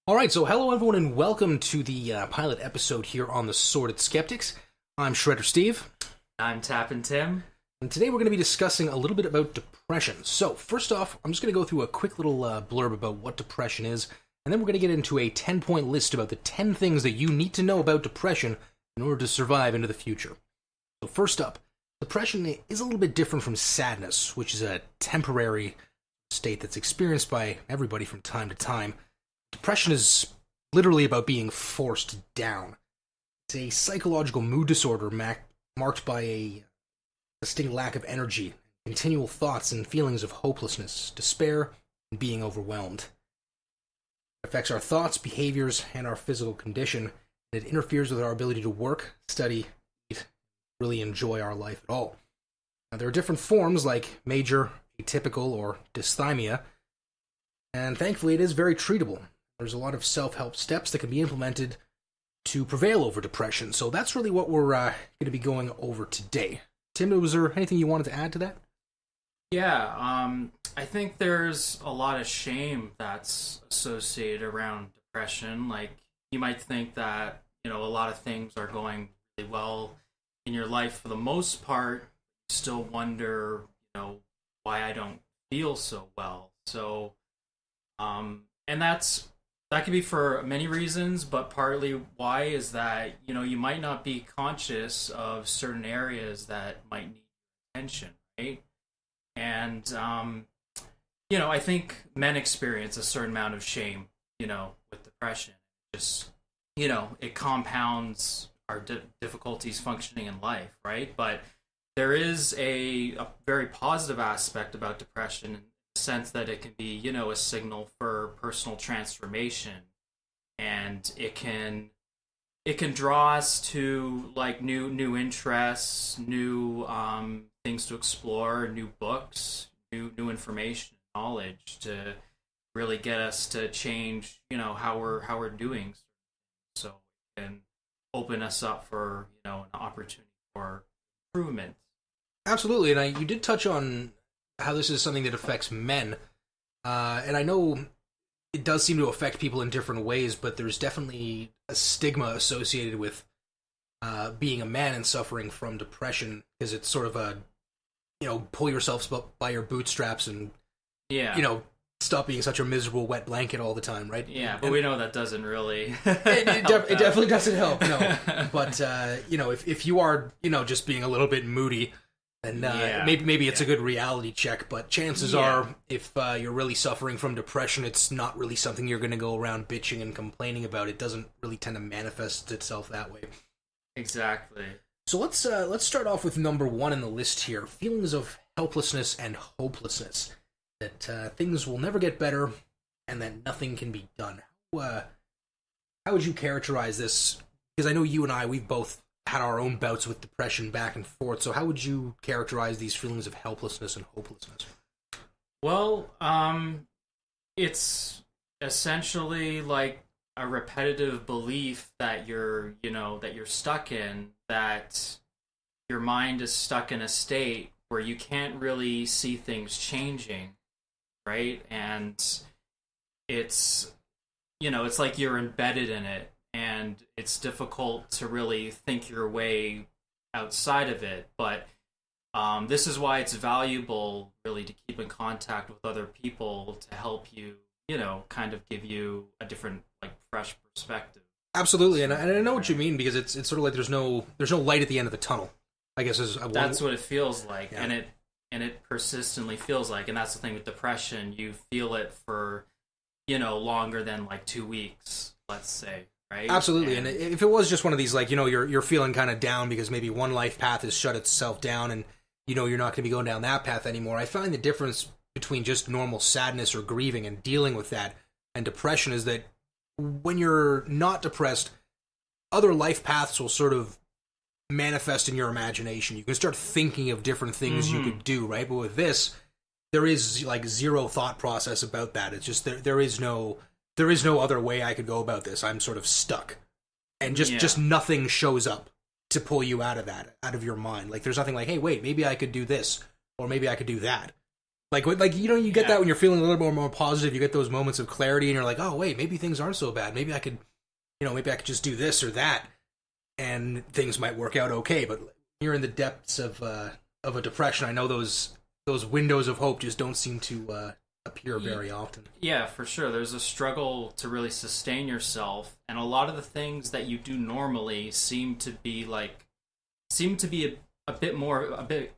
All right, so hello everyone and welcome to the pilot episode here on the Sordid Skeptics. I'm Shredder Steve. I'm Tappin' Tim. And today we're going to be discussing a little bit about depression. So first off, I'm just going to go through a quick little blurb about what depression is, and then we're going to get into a 10-point list about the 10 things that you need to know about depression in order to survive into the future. So first up, depression is a little bit different from sadness, which is a temporary state that's experienced by everybody from time to time. Depression is literally about being forced down. It's a psychological mood disorder marked by a distinct lack of energy, continual thoughts and feelings of hopelessness, despair, and being overwhelmed. It affects our thoughts, behaviors, and our physical condition, and it interferes with our ability to work, study, eat, really enjoy our life at all. Now, there are different forms like major, atypical, or dysthymia, and thankfully it is very treatable. There's a lot of self-help steps that can be implemented to prevail over depression. So that's really what we're going to be going over today. Tim, was there anything you wanted to add to that? Yeah, I think there's a lot of shame that's associated around depression. Like, you might think that, a lot of things are going really well in your life for the most part. You still wonder, why I don't feel so well. So, and that could be for many reasons, but partly why is that, you might not be conscious of certain areas that might need attention, right? And, I think men experience a certain amount of shame, with depression. Just, it compounds our difficulties functioning in life, right? But there is a very positive aspect about depression, sense that it can be, a signal for personal transformation, and it can draw us to like new interests, new things to explore, new books, new information, knowledge to really get us to change, how we're doing, so it can open us up for an opportunity for improvement. Absolutely, and you did touch on how this is something that affects men, and I know it does seem to affect people in different ways, but there's definitely a stigma associated with being a man and suffering from depression, because it's sort of a, pull yourself by your bootstraps and, stop being such a miserable wet blanket all the time, right? Yeah, but we know that doesn't really it definitely doesn't help, no. But, if you are, just being a little bit moody, and maybe it's a good reality check, but chances are, if you're really suffering from depression, it's not really something you're going to go around bitching and complaining about. It doesn't really tend to manifest itself that way. Exactly. So let's start off with number one in the list here: feelings of helplessness and hopelessness. That things will never get better, and that nothing can be done. How would you characterize this? Because I know you and we've both had our own bouts with depression back and forth, so how would you characterize these feelings of helplessness and hopelessness? Well, it's essentially like a repetitive belief that you're stuck in, that your mind is stuck in a state where you can't really see things changing, right? And it's like you're embedded in it, and it's difficult to really think your way outside of it. But this is why it's valuable, really, to keep in contact with other people to help you, kind of give you a different, like, fresh perspective. Absolutely, and I know what you mean, because it's sort of like there's no light at the end of the tunnel, I guess. That's what it feels like, yeah. and it persistently feels like, and that's the thing with depression. You feel it for, longer than like 2 weeks, let's say. Right? Absolutely, and if it was just one of these, like, you're feeling kind of down because maybe one life path has shut itself down, and you're not going to be going down that path anymore. I find the difference between just normal sadness or grieving and dealing with that and depression is that when you're not depressed, other life paths will sort of manifest in your imagination. You can start thinking of different things you could do, right? But with this, there is like zero thought process about that. It's just there is no other way I could go about this. I'm sort of stuck. And just nothing shows up to pull you out of that, out of your mind. Like, there's nothing like, hey, wait, maybe I could do this, or maybe I could do that. Like you get that when you're feeling a little more positive. You get those moments of clarity, and you're like, oh wait, maybe things aren't so bad. Maybe I could, maybe I could just do this or that, and things might work out okay. But when you're in the depths of a depression, I know those windows of hope just don't seem to appear very often. Yeah, for sure. There's a struggle to really sustain yourself, and a lot of the things that you do normally seem to be a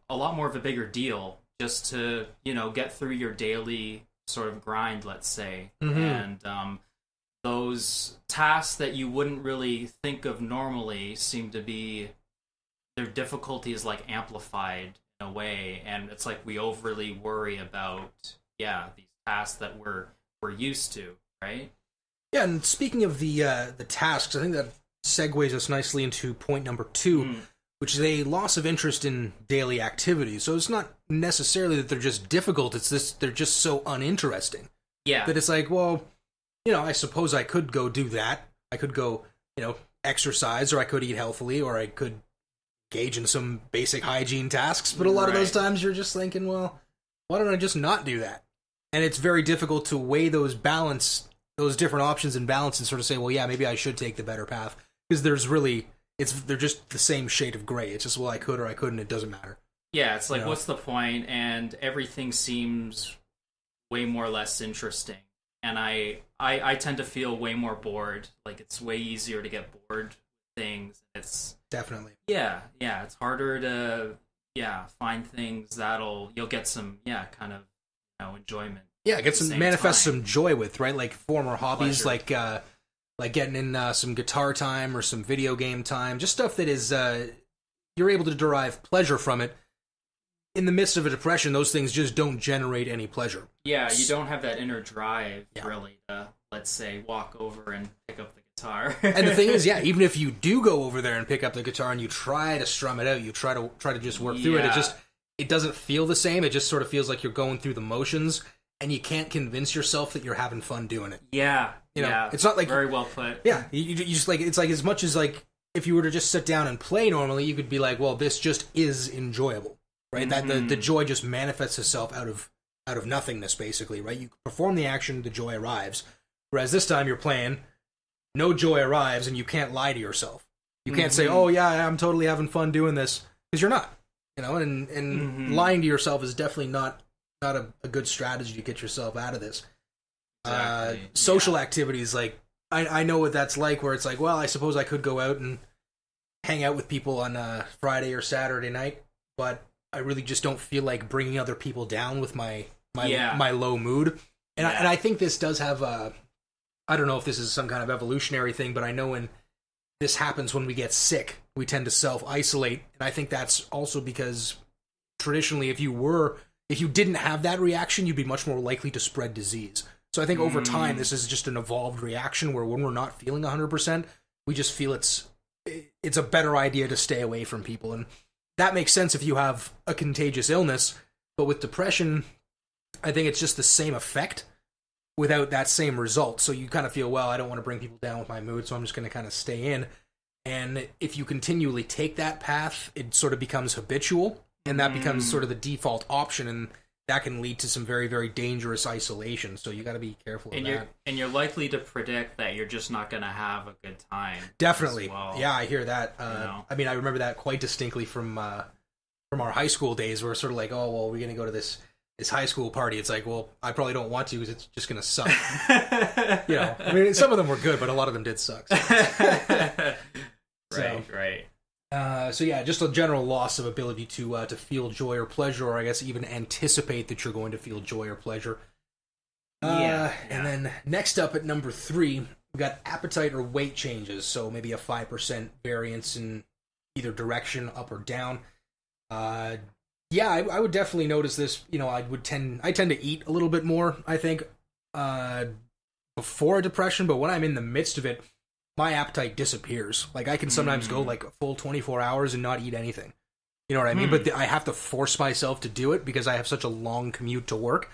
lot more of a bigger deal, just to get through your daily sort of grind, let's say. And those tasks that you wouldn't really think of normally seem to be, their difficulty is like amplified in a way, and it's like we overly worry about these tasks that we're used to, right? Yeah, and speaking of the tasks, I think that segues us nicely into point number 2, which is a loss of interest in daily activities. So it's not necessarily that they're just difficult, it's this, they're just so uninteresting. Yeah. That it's like, well, I suppose I could go do that. I could go, exercise, or I could eat healthily, or I could engage in some basic hygiene tasks. But a lot of those times you're just thinking, well, why don't I just not do that? And it's very difficult to weigh those different options and balance and sort of say, well, yeah, maybe I should take the better path. Because they're just the same shade of gray. It's just, well, I could or I couldn't, it doesn't matter. Yeah, it's like, what's the point? And everything seems way more less interesting. And I tend to feel way more bored. Like, it's way easier to get bored with things. It's definitely. Yeah, it's harder to find things you'll get some kind of enjoyment. Yeah, manifest some joy with, right? Like former hobbies, Pleasure. like getting in some guitar time or some video game time, just stuff that is you're able to derive pleasure from it. In the midst of a depression, those things just don't generate any pleasure. Yeah, you don't have that inner drive really to, let's say, walk over and pick up the guitar. And the thing is, even if you do go over there and pick up the guitar and you try to strum it out, you try to just work through it, it doesn't feel the same. It just sort of feels like you're going through the motions, and you can't convince yourself that you're having fun doing it. Yeah, it's not like, very well put. Yeah, you just like, it's like, as much as like if you were to just sit down and play normally, you could be like, well, this just is enjoyable, right? That the joy just manifests itself out of nothingness, basically, right? You perform the action, the joy arrives. Whereas this time you're playing, no joy arrives, and you can't lie to yourself. You can't say, oh yeah, I'm totally having fun doing this, because you're not. And lying to yourself is definitely not a good strategy to get yourself out of this. Exactly. Social activities, like, I know what that's like, where it's like, well, I suppose I could go out and hang out with people on Friday or Saturday night, but I really just don't feel like bringing other people down with my low mood. And I think this does have I don't know if this is some kind of evolutionary thing, but I know when this happens when we get sick, we tend to self-isolate. And I think that's also because traditionally, if you didn't have that reaction, you'd be much more likely to spread disease. So I think over time, this is just an evolved reaction where when we're not feeling 100%, we just feel it's a better idea to stay away from people. And that makes sense if you have a contagious illness. But with depression, I think it's just the same effect without that same result. So you kind of feel, well, I don't want to bring people down with my mood, so I'm just going to kind of stay in. And if you continually take that path, it sort of becomes habitual, and that becomes sort of the default option, and that can lead to some very, very dangerous isolation. So you got to be careful of that. And you're likely to predict that you're just not going to have a good time. Definitely. Well. Yeah, I hear that. I mean, I remember that quite distinctly from our high school days, where we're sort of like, oh, well, we're going to go to this high school party. It's like, well, I probably don't want to because it's just going to suck. I mean, some of them were good, but a lot of them did suck. So. Right. So yeah, just a general loss of ability to feel joy or pleasure, or I guess even anticipate that you're going to feel joy or pleasure. And then next up at number 3, we've got appetite or weight changes. So maybe a 5% variance in either direction, up or down. I would definitely notice this. I tend to eat a little bit more, I think, before a depression, but when I'm in the midst of it, my appetite disappears. Like, I can sometimes go like a full 24 hours and not eat anything. You know what I mean? But I have to force myself to do it because I have such a long commute to work.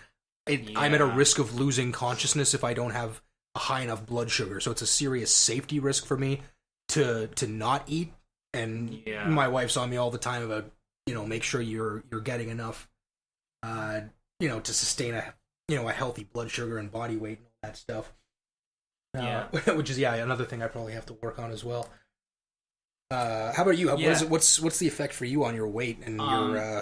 I'm at a risk of losing consciousness if I don't have a high enough blood sugar. So it's a serious safety risk for me to not eat. And my wife's on me all the time about, make sure you're getting enough to sustain a healthy blood sugar and body weight and all that stuff. Yeah. Which is another thing I probably have to work on as well. How about you? What's the effect for you on your weight and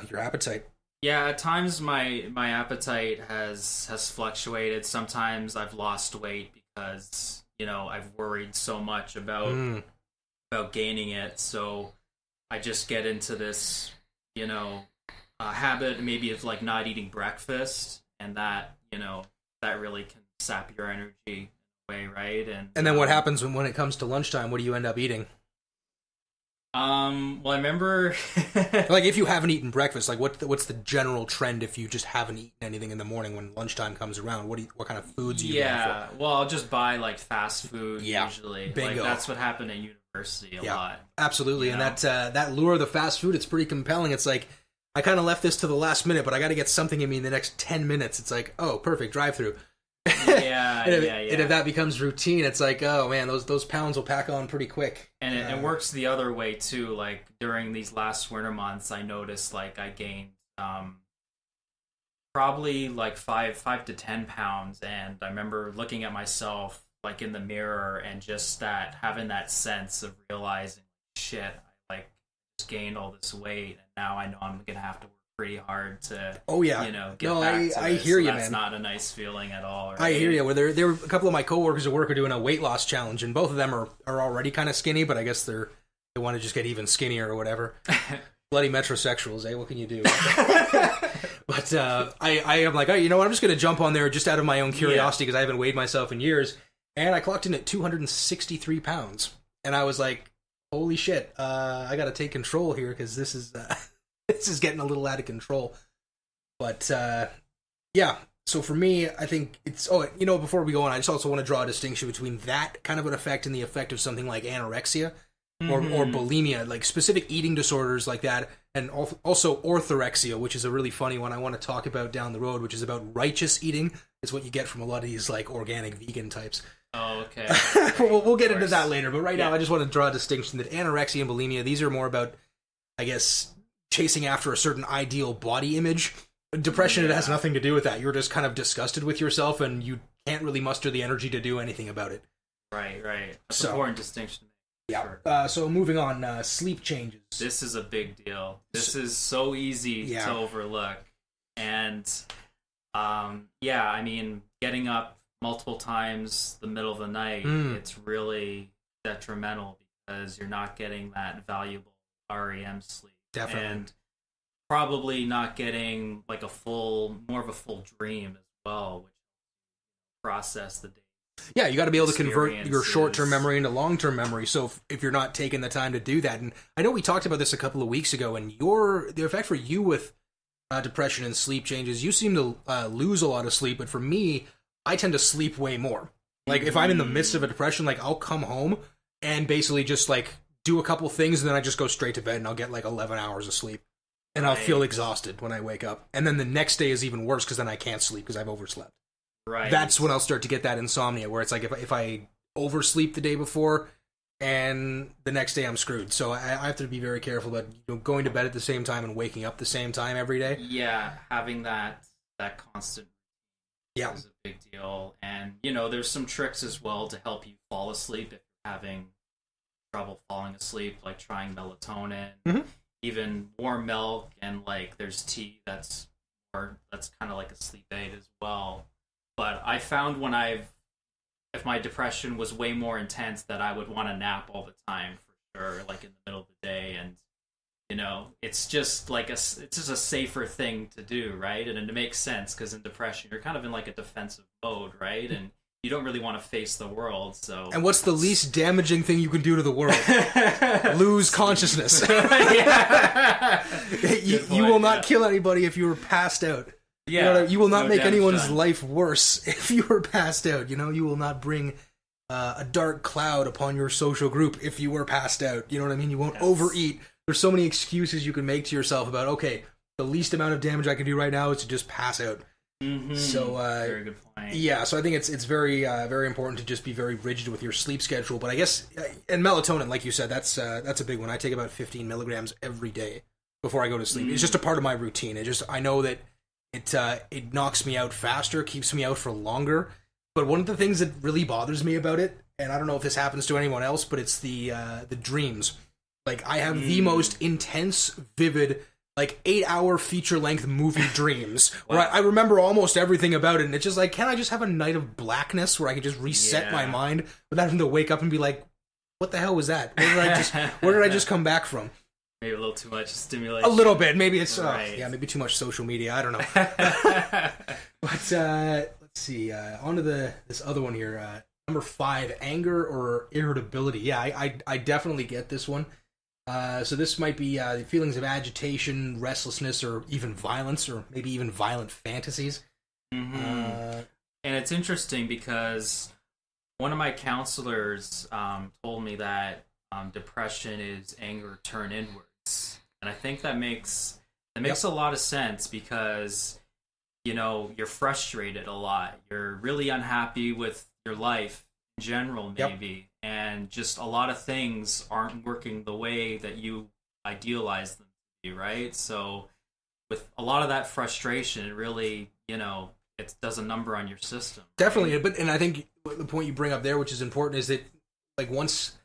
your appetite? Yeah, at times my appetite has fluctuated. Sometimes I've lost weight because I've worried so much about gaining it. So I just get into this habit maybe of like not eating breakfast, and that that really can sap your energy in a way, right? And then what happens when it comes to lunchtime? What do you end up eating? Well, I remember like if you haven't eaten breakfast, like what's the general trend if you just haven't eaten anything in the morning when lunchtime comes around? What kind of foods are you going for? Well, I'll just buy like fast food usually. Bingo. Like that's what happened at university a lot. Absolutely. And that lure of the fast food, it's pretty compelling. It's like I kind of left this to the last minute, but I got to get something in me in the next 10 minutes. It's like, oh, perfect, drive-through. And if that becomes routine, it's like, oh man, those pounds will pack on pretty quick. And it works the other way too. Like during these last winter months, I noticed like I gained probably like 5 to 10 pounds, and I remember looking at myself like in the mirror and just having that sense of realizing, shit, I like just gained all this weight, and now I know I'm gonna have to work pretty hard to get back to I this. hear you, That's man. not a nice feeling at all, right? I hear you. Well, there were a couple of my coworkers at work are doing a weight loss challenge, and both of them are already kind of skinny, but I guess they want to just get even skinnier or whatever. Bloody metrosexuals, eh? What can you do? But I am like, oh, you know what? I'm just going to jump on there just out of my own curiosity because I haven't weighed myself in years, and I clocked in at 263 pounds, and I was like, holy shit, I got to take control here because this is getting a little out of control. But so for me, I think it's before we go on, I just also want to draw a distinction between that kind of an effect and the effect of something like anorexia or bulimia, like specific eating disorders like that, and also orthorexia, which is a really funny one I want to talk about down the road, which is about righteous eating. It's what you get from a lot of these like organic vegan types. Oh, okay. We'll get into that later, but right now I just want to draw a distinction that anorexia and bulimia, these are more about, I guess, chasing after a certain ideal body image. Depression, it has nothing to do with that. You're just kind of disgusted with yourself, and you can't really muster the energy to do anything about it. Right. That's an important distinction. Yeah. Sure. So moving on, sleep changes. This is a big deal. This is so easy to overlook. And, I mean, getting up multiple times the middle of the night, it's really detrimental because you're not getting that valuable REM sleep. Definitely. And probably not getting like more of a full dream as well, which process the day. Yeah, you got to be able to convert your short-term memory into long-term memory. So if you're not taking the time to do that, and I know we talked about this a couple of weeks ago, and the effect for you with depression and sleep changes, you seem to lose a lot of sleep, but for me, I tend to sleep way more. Like if I'm in the midst of a depression, like I'll come home and basically just like do a couple things, and then I just go straight to bed, and I'll get like 11 hours of sleep, and I'll feel exhausted when I wake up. And then the next day is even worse because then I can't sleep because I've overslept. Right. That's when I'll start to get that insomnia, where it's like if I oversleep the day before, and the next day I'm screwed. So I have to be very careful about going to bed at the same time and waking up the same time every day. Yeah, having that constant is a big deal. And there's some tricks as well to help you fall asleep if you're having trouble falling asleep, like trying melatonin, even warm milk, and like there's tea that's kind of like a sleep aid as well. But I found if my depression was way more intense, that I would want to nap all the time for sure, like in the middle of the day, and it's just like it's just a safer thing to do, right? And it makes sense because in depression you're kind of in like a defensive mode, right? And you don't really want to face the world. So, and what's the least damaging thing you can do to the world? Lose consciousness. You will not kill anybody if you were passed out. Yeah, you will not make anyone's life worse if you were passed out. You will not bring a dark cloud upon your social group if you were passed out. You know what I mean? You won't overeat. There's so many excuses you can make to yourself about, okay, the least amount of damage I can do right now is to just pass out. So, very good point. Yeah, so I think it's very very important to just be very rigid with your sleep schedule. But I guess, and melatonin, like you said, that's a big one. I take about 15 milligrams every day before I go to sleep. It's just a part of my routine. I know that it knocks me out faster, keeps me out for longer. But one of the things that really bothers me about it, and I don't know if this happens to anyone else, but it's the dreams. Like, I have the most intense, vivid, like 8-hour feature-length movie dreams where I remember almost everything about it, and it's just like, can't I just have a night of blackness where I can just reset my mind without having to wake up and be like, what the hell was that? Where did I just come back from? Maybe a little too much stimulation. A little bit. Maybe it's maybe too much social media. I don't know. But let's see. On to this other one here. Number 5, anger or irritability. Yeah, I definitely get this one. So this might be feelings of agitation, restlessness, or even violence, or maybe even violent fantasies. Mm-hmm. And it's interesting because one of my counselors told me that depression is anger turned inwards. And I think that makes a lot of sense because, you know, you're frustrated a lot. You're really unhappy with your life in general, maybe. And just a lot of things aren't working the way that you idealize them to be, right? So with a lot of that frustration, it really, you know, it does a number on your system. Definitely. Right? And I think the point you bring up there, which is important, is that, like, once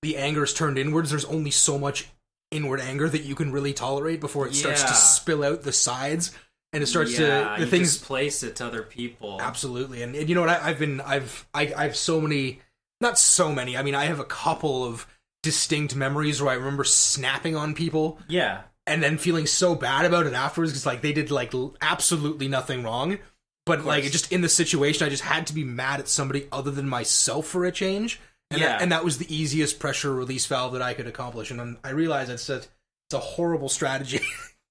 the anger is turned inwards, there's only so much inward anger that you can really tolerate before it starts to spill out the sides, and it starts to things displace it to other people. Absolutely. And you know what, I've so many, not so many, I mean, I have a couple of distinct memories where I remember snapping on people, and then feeling so bad about it afterwards because, like, they did, like, absolutely nothing wrong, but, like, it just in the situation I just had to be mad at somebody other than myself for a change. And that was the easiest pressure release valve that I could accomplish. And I realize it's a horrible strategy.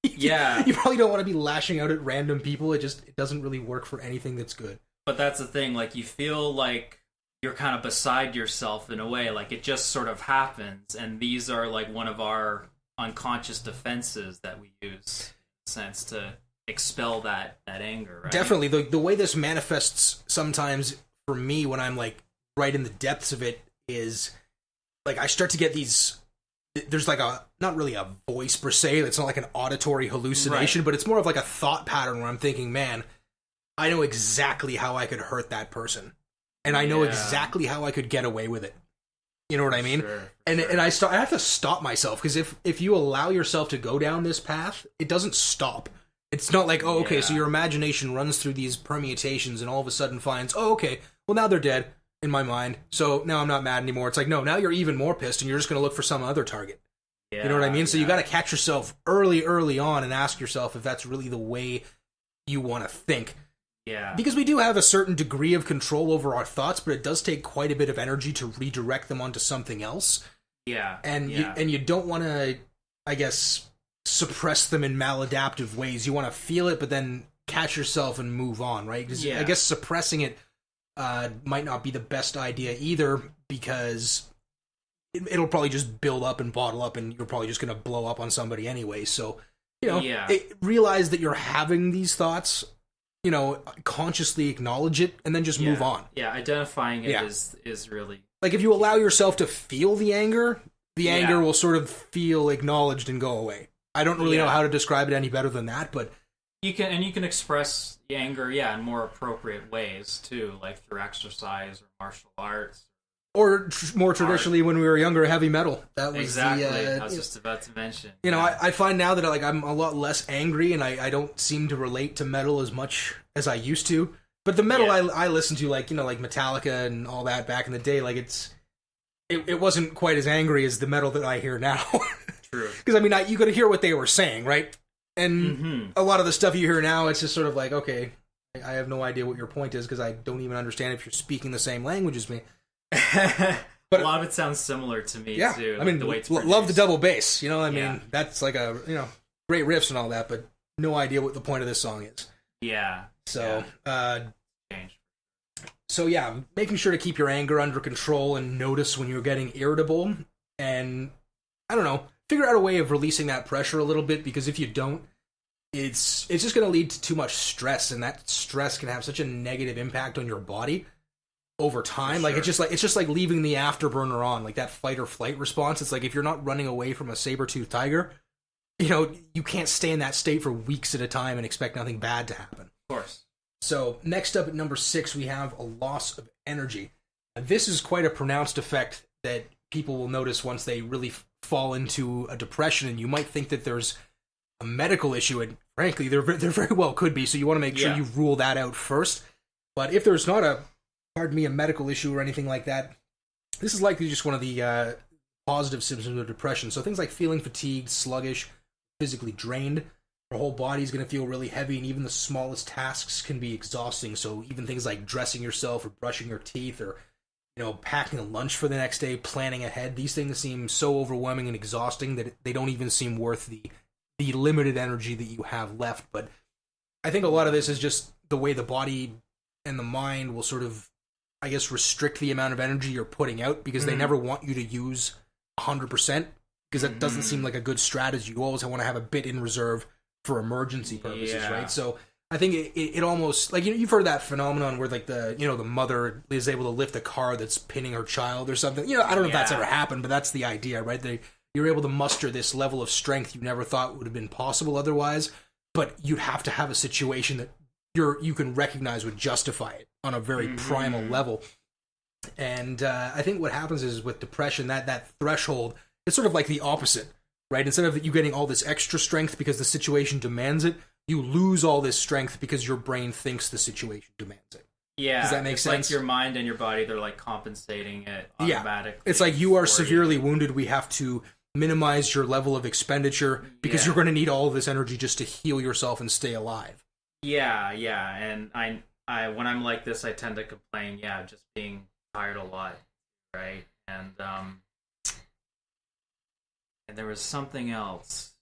You probably don't want to be lashing out at random people. It doesn't really work for anything that's good. But that's the thing. Like, you feel like you're kind of beside yourself in a way. Like, it just sort of happens. And these are, like, one of our unconscious defenses that we use, in a sense, to expel that anger, right? Definitely. The way this manifests sometimes for me when I'm, like, right in the depths of it is, like, I start to get these, there's like not really a voice per se, it's not like an auditory hallucination, but it's more of like a thought pattern where I'm thinking, man, I know exactly how I could hurt that person, and I know exactly how I could get away with it. You know what I mean? And I have to stop myself, because if you allow yourself to go down this path, it doesn't stop. It's not like, oh, okay, so your imagination runs through these permutations and all of a sudden finds, oh, okay, well, now they're dead. In my mind, so now I'm not mad anymore. It's like, no, now you're even more pissed and you're just going to look for some other target. You know what I mean? So you got to catch yourself early on and ask yourself if that's really the way you want to think. Because we do have a certain degree of control over our thoughts, but it does take quite a bit of energy to redirect them onto something else. And you don't want to, I guess, suppress them in maladaptive ways. You want to feel it, but then catch yourself and move on, right? Because I guess suppressing it might not be the best idea either, because it'll probably just build up and bottle up, and you're probably just going to blow up on somebody anyway. So, you know, realize that you're having these thoughts, you know, consciously acknowledge it, and then just move on. Identifying it is really... Like, if you allow yourself to feel the anger will sort of feel acknowledged and go away. I don't really know how to describe it any better than that, but... You can express the anger, in more appropriate ways too, like through exercise or martial arts, or more traditionally when we were younger, heavy metal. That was exactly. I was just about to mention. You know, I find now that, like, I'm a lot less angry, and I don't seem to relate to metal as much as I used to. But the metal I listened to, like, you know, like Metallica and all that back in the day, like, it wasn't quite as angry as the metal that I hear now. True. Because I mean, you could hear what they were saying, right? And a lot of the stuff you hear now, it's just sort of like, okay, I have no idea what your point is, because I don't even understand if you're speaking the same language as me. But a lot of it sounds similar to me, too. I mean, the way it's love the double bass, you know, I mean, that's like a, you know, great riffs and all that, but no idea what the point of this song is. So, making sure to keep your anger under control and notice when you're getting irritable, and, I don't know, figure out a way of releasing that pressure a little bit, because if you don't, it's just going to lead to too much stress, and that stress can have such a negative impact on your body over time. Like, it's just like leaving the afterburner on, like that fight or flight response. It's like, if you're not running away from a saber-toothed tiger, you can't stay in that state for weeks at a time and expect nothing bad to happen. Of course. So next up at number 6, we have a loss of energy. Now, this is quite a pronounced effect that people will notice once they really fall into a depression, and you might think that there's a medical issue, and frankly, there very well could be, so you want to make sure you rule that out first. But if there's not a medical issue or anything like that, this is likely just one of the positive symptoms of depression. So things like feeling fatigued, sluggish, physically drained. Your whole body's going to feel really heavy, and even the smallest tasks can be exhausting. So even things like dressing yourself or brushing your teeth or packing a lunch for the next day, planning ahead, these things seem so overwhelming and exhausting that they don't even seem worth the limited energy that you have left. But I think a lot of this is just the way the body and the mind will sort of, I guess, restrict the amount of energy you're putting out, because they never want you to use 100%, because that doesn't seem like a good strategy. You always want to have a bit in reserve for emergency purposes, right? So I think it almost, like, you've heard that phenomenon where, like, the mother is able to lift a car that's pinning her child or something. I don't know if that's ever happened, but that's the idea, right? You're able to muster this level of strength you never thought would have been possible otherwise, but you'd have to have a situation that you can recognize would justify it on a very primal level. And I think what happens is with depression, that threshold, it's sort of like the opposite, right? Instead of you getting all this extra strength because the situation demands it, you lose all this strength because your brain thinks the situation demands it. Yeah. Does that make sense? Like your mind and your body, they're like compensating it automatically. Yeah. It's like you are severely wounded. We have to minimize your level of expenditure because you're going to need all of this energy just to heal yourself and stay alive. Yeah. And I when I'm like this, I tend to complain, just being tired a lot, right? And there was something else.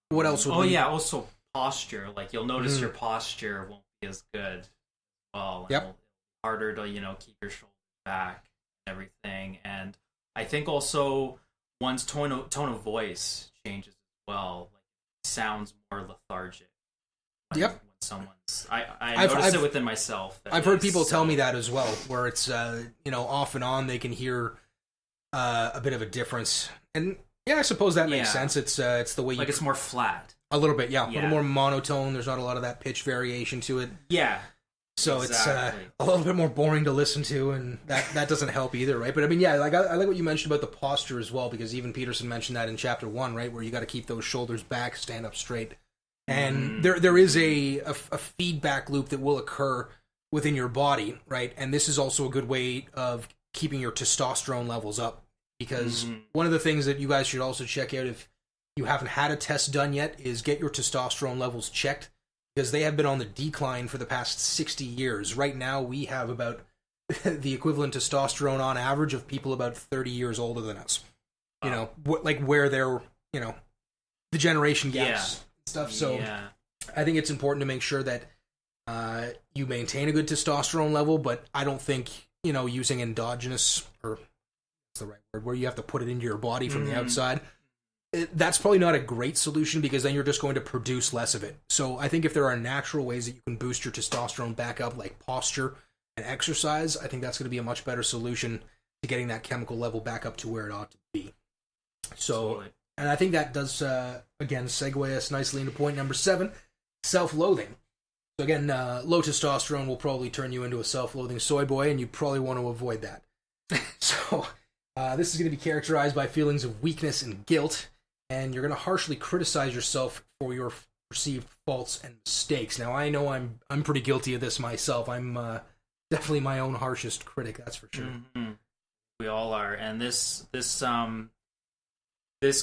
What else would also posture. Like, you'll notice your posture won't be as good as well. Yep. It'll be harder to, keep your shoulders back and everything. And I think also one's tone of voice changes as well. Like, it sounds more lethargic. When someone's... I noticed it within myself. I've heard people tell me that as well, where it's, off and on, they can hear a bit of a difference. And I suppose that makes sense. It's the way you... Like, it's more flat. A little bit, a little more monotone. There's not a lot of that pitch variation to it. Yeah. So exactly. It's a little bit more boring to listen to, and that doesn't help either, right? But I mean, I like what you mentioned about the posture as well, because even Peterson mentioned that in chapter 1, right, where you got to keep those shoulders back, stand up straight, and there is a feedback loop that will occur within your body, right? And this is also a good way of keeping your testosterone levels up, because one of the things that you guys should also check out if you haven't had a test done yet is get your testosterone levels checked, because they have been on the decline for the past 60 years. Right now, we have about the equivalent testosterone on average of people about 30 years older than us. Where they're, the generation gaps and stuff. So I think it's important to make sure that you maintain a good testosterone level, but I don't think, using endogenous, or what's the right word, where you have to put it into your body from the outside, that's probably not a great solution, because then you're just going to produce less of it. So I think if there are natural ways that you can boost your testosterone back up, like posture and exercise, I think that's going to be a much better solution to getting that chemical level back up to where it ought to be. So, absolutely. And I think that does, again, segue us nicely into point number 7, self-loathing. So again, low testosterone will probably turn you into a self-loathing soy boy, and you probably want to avoid that. So this is going to be characterized by feelings of weakness and guilt, and you're going to harshly criticize yourself for your perceived faults and mistakes. Now, I know I'm pretty guilty of this myself. I'm definitely my own harshest critic, that's for sure. We all are, and this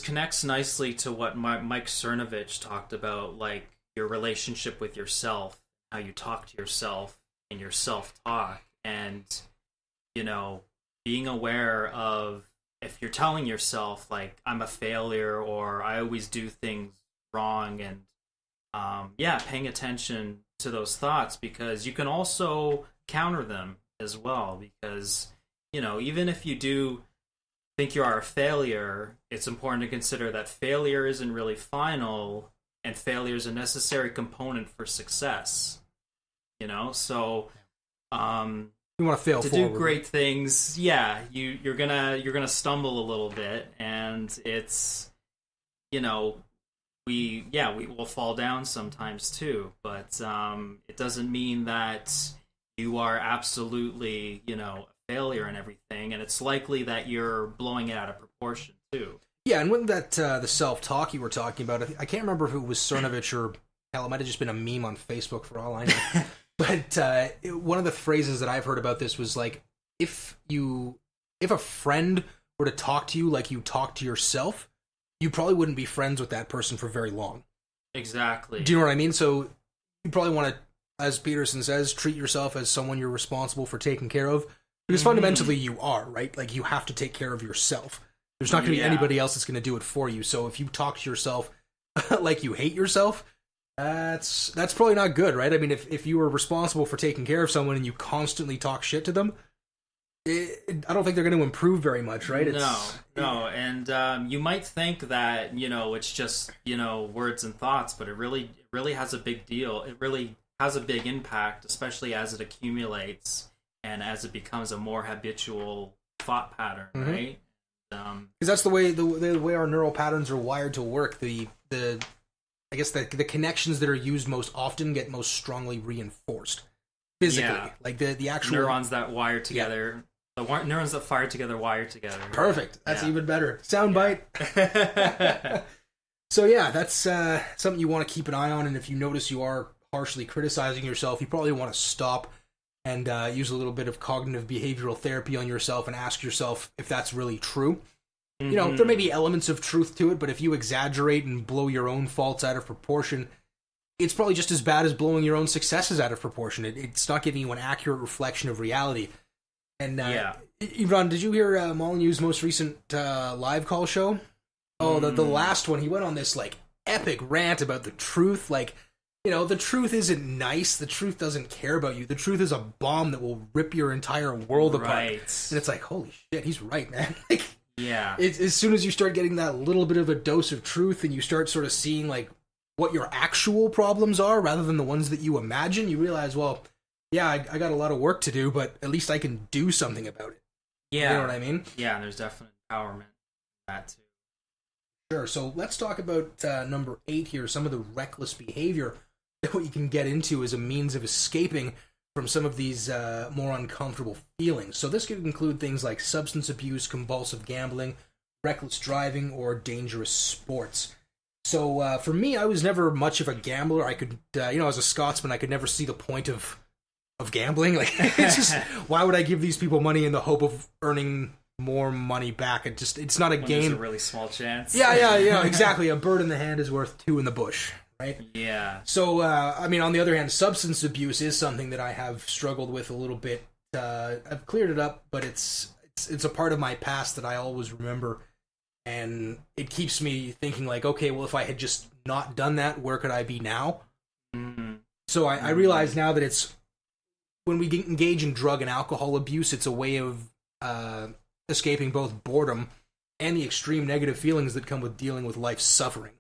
connects nicely to what Mike Cernovich talked about, like your relationship with yourself, how you talk to yourself, and your self-talk, and being aware of, if you're telling yourself, like, I'm a failure, or I always do things wrong, and paying attention to those thoughts, because you can also counter them as well, because even if you do think you are a failure, it's important to consider that failure isn't really final, and failure is a necessary component for success. So you want to fail to forward. Do great things. You're gonna stumble a little bit, and it's we will fall down sometimes too, but it doesn't mean that you are absolutely, a failure and everything, and it's likely that you're blowing it out of proportion too. Yeah, and when that the self-talk you were talking about, I can't remember if it was Cernovich or hell, it might have just been a meme on Facebook for all I know. But one of the phrases that I've heard about this was like, if a friend were to talk to you like you talk to yourself, you probably wouldn't be friends with that person for very long. Exactly. Do you know what I mean? So you probably want to, as Peterson says, treat yourself as someone you're responsible for taking care of. Because fundamentally you are, right? Like, you have to take care of yourself. There's not going to be anybody else that's going to do it for you. So if you talk to yourself like you hate yourself, that's probably not good, right? I mean, if you were responsible for taking care of someone and you constantly talk shit to them, I don't think they're going to improve very much, right? No, and you might think that it's just words and thoughts, but it really has a big deal. It really has a big impact, especially as it accumulates and as it becomes a more habitual thought pattern, right? Because that's the way our neural patterns are wired to work. I guess the connections that are used most often get most strongly reinforced physically. Yeah. Like the actual neurons that wire together. Yeah. The neurons that fire together wire together. Perfect. That's even better. Soundbite. Yeah. So yeah, that's something you want to keep an eye on. And if you notice you are harshly criticizing yourself, you probably want to stop and use a little bit of cognitive behavioral therapy on yourself and ask yourself if that's really true. There may be elements of truth to it, but if you exaggerate and blow your own faults out of proportion, it's probably just as bad as blowing your own successes out of proportion. It's not giving you an accurate reflection of reality. And Yvonne, did you hear Molyneux's most recent live call show? Oh, the last one. He went on this like epic rant about the truth. Like, the truth isn't nice. The truth doesn't care about you. The truth is a bomb that will rip your entire world apart. And it's like, holy shit, he's right, man. Like, yeah. As soon as you start getting that little bit of a dose of truth and you start sort of seeing like what your actual problems are rather than the ones that you imagine, you realize, well, yeah, I got a lot of work to do, but at least I can do something about it. Yeah. You know what I mean? Yeah, and there's definite empowerment in that too. Sure. So let's talk about number 8 here, some of the reckless behavior that you can get into as a means of escaping from some of these more uncomfortable feelings. So this could include things like substance abuse, compulsive gambling, reckless driving, or dangerous sports. So for me, I was never much of a gambler. I could, as a Scotsman, I could never see the point of gambling. Like, it's just, why would I give these people money in the hope of earning more money back? It's not a game. There's a really small chance. Yeah, exactly. A bird in the hand is worth 2 in the bush. Right? Yeah. So, on the other hand, substance abuse is something that I have struggled with a little bit. I've cleared it up, but it's a part of my past that I always remember, and it keeps me thinking like, okay, well, if I had just not done that, where could I be now? Mm-hmm. So I realize now that it's when we engage in drug and alcohol abuse, it's a way of escaping both boredom and the extreme negative feelings that come with dealing with life's suffering.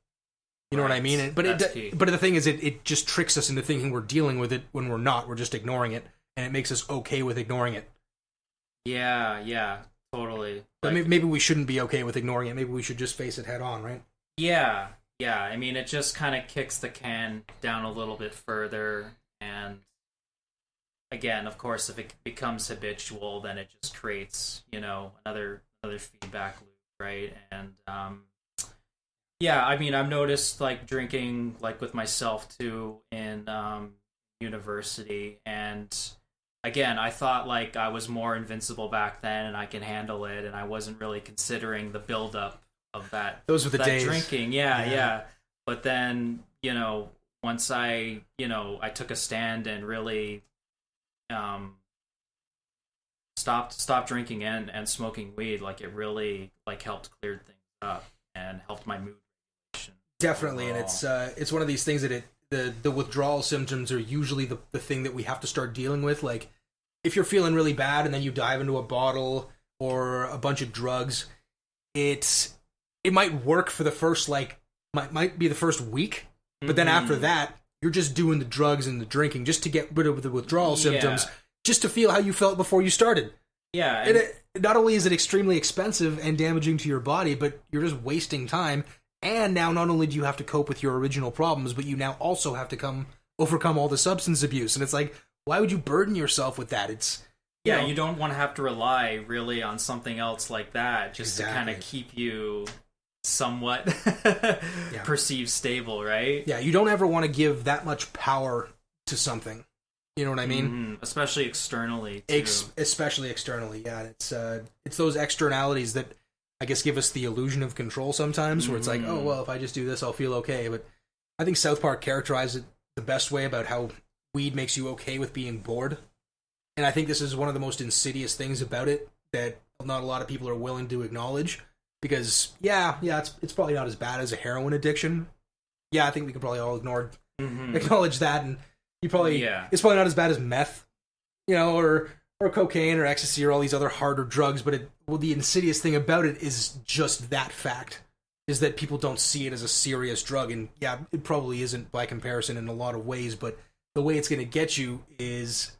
You know what I mean? But the thing is, it just tricks us into thinking we're dealing with it when we're not. We're just ignoring it, and it makes us okay with ignoring it. Yeah, totally. But maybe we shouldn't be okay with ignoring it. Maybe we should just face it head on, right? Yeah. I mean, it just kind of kicks the can down a little bit further, and again, of course, if it becomes habitual, then it just creates, another feedback loop, right? And yeah, I mean, I've noticed like drinking like with myself too in university, and again, I thought like I was more invincible back then and I can handle it, and I wasn't really considering the buildup of that. Those were the days. Drinking, yeah. But then, once I took a stand and really stopped drinking and smoking weed, like it really like helped clear things up and helped my mood. Definitely, and it's one of these things that the withdrawal symptoms are usually the thing that we have to start dealing with. Like, if you're feeling really bad and then you dive into a bottle or a bunch of drugs, it might work for the first might be the first week, but then after that, you're just doing the drugs and the drinking just to get rid of the withdrawal symptoms, just to feel how you felt before you started. Yeah, and not only is it extremely expensive and damaging to your body, but you're just wasting time. And now not only do you have to cope with your original problems, but you now also have to overcome all the substance abuse. And it's like, why would you burden yourself with that? It's you don't want to have to rely really on something else like that just to kind of keep you somewhat perceived stable, right? Yeah, you don't ever want to give that much power to something. You know what I mean? Especially externally, too. Especially externally, yeah. It's those externalities that I guess give us the illusion of control sometimes, where it's like, oh, well, if I just do this, I'll feel okay. But I think South Park characterized it the best way about how weed makes you okay with being bored. And I think this is one of the most insidious things about it that not a lot of people are willing to acknowledge. Because, it's probably not as bad as a heroin addiction. Yeah, I think we could probably all acknowledge that. And it's probably not as bad as meth, or cocaine or ecstasy or all these other harder drugs. But the insidious thing about it is just that fact, is that people don't see it as a serious drug. And yeah, it probably isn't by comparison in a lot of ways, but the way it's going to get you is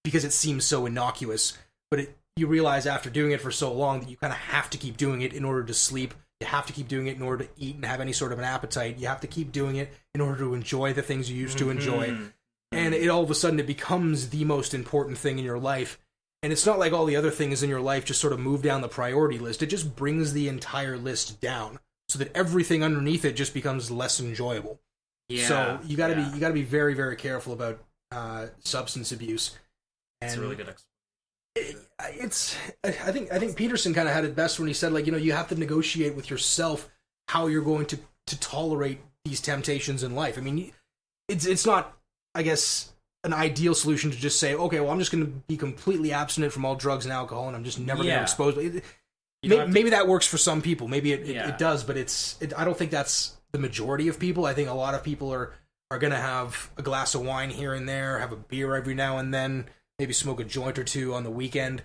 because it seems so innocuous. But you realize after doing it for so long that you kind of have to keep doing it in order to sleep. You have to keep doing it in order to eat and have any sort of an appetite. You have to keep doing it in order to enjoy the things you used to enjoy. And it all of a sudden it becomes the most important thing in your life. And it's not like all the other things in your life just sort of move down the priority list. It just brings the entire list down so that everything underneath it just becomes less enjoyable. Yeah. So you gotta be very, very careful about substance abuse. And it's a really good explanation. I think Peterson kind of had it best when he said, like, you have to negotiate with yourself how you're going to tolerate these temptations in life. I mean, it's not, I guess, an ideal solution to just say, okay, well, I'm just going to be completely abstinent from all drugs and alcohol, and I'm just never going to expose. Maybe that works for some people. Maybe it does, but I don't think that's the majority of people. I think a lot of people are going to have a glass of wine here and there, have a beer every now and then, maybe smoke a joint or two on the weekend.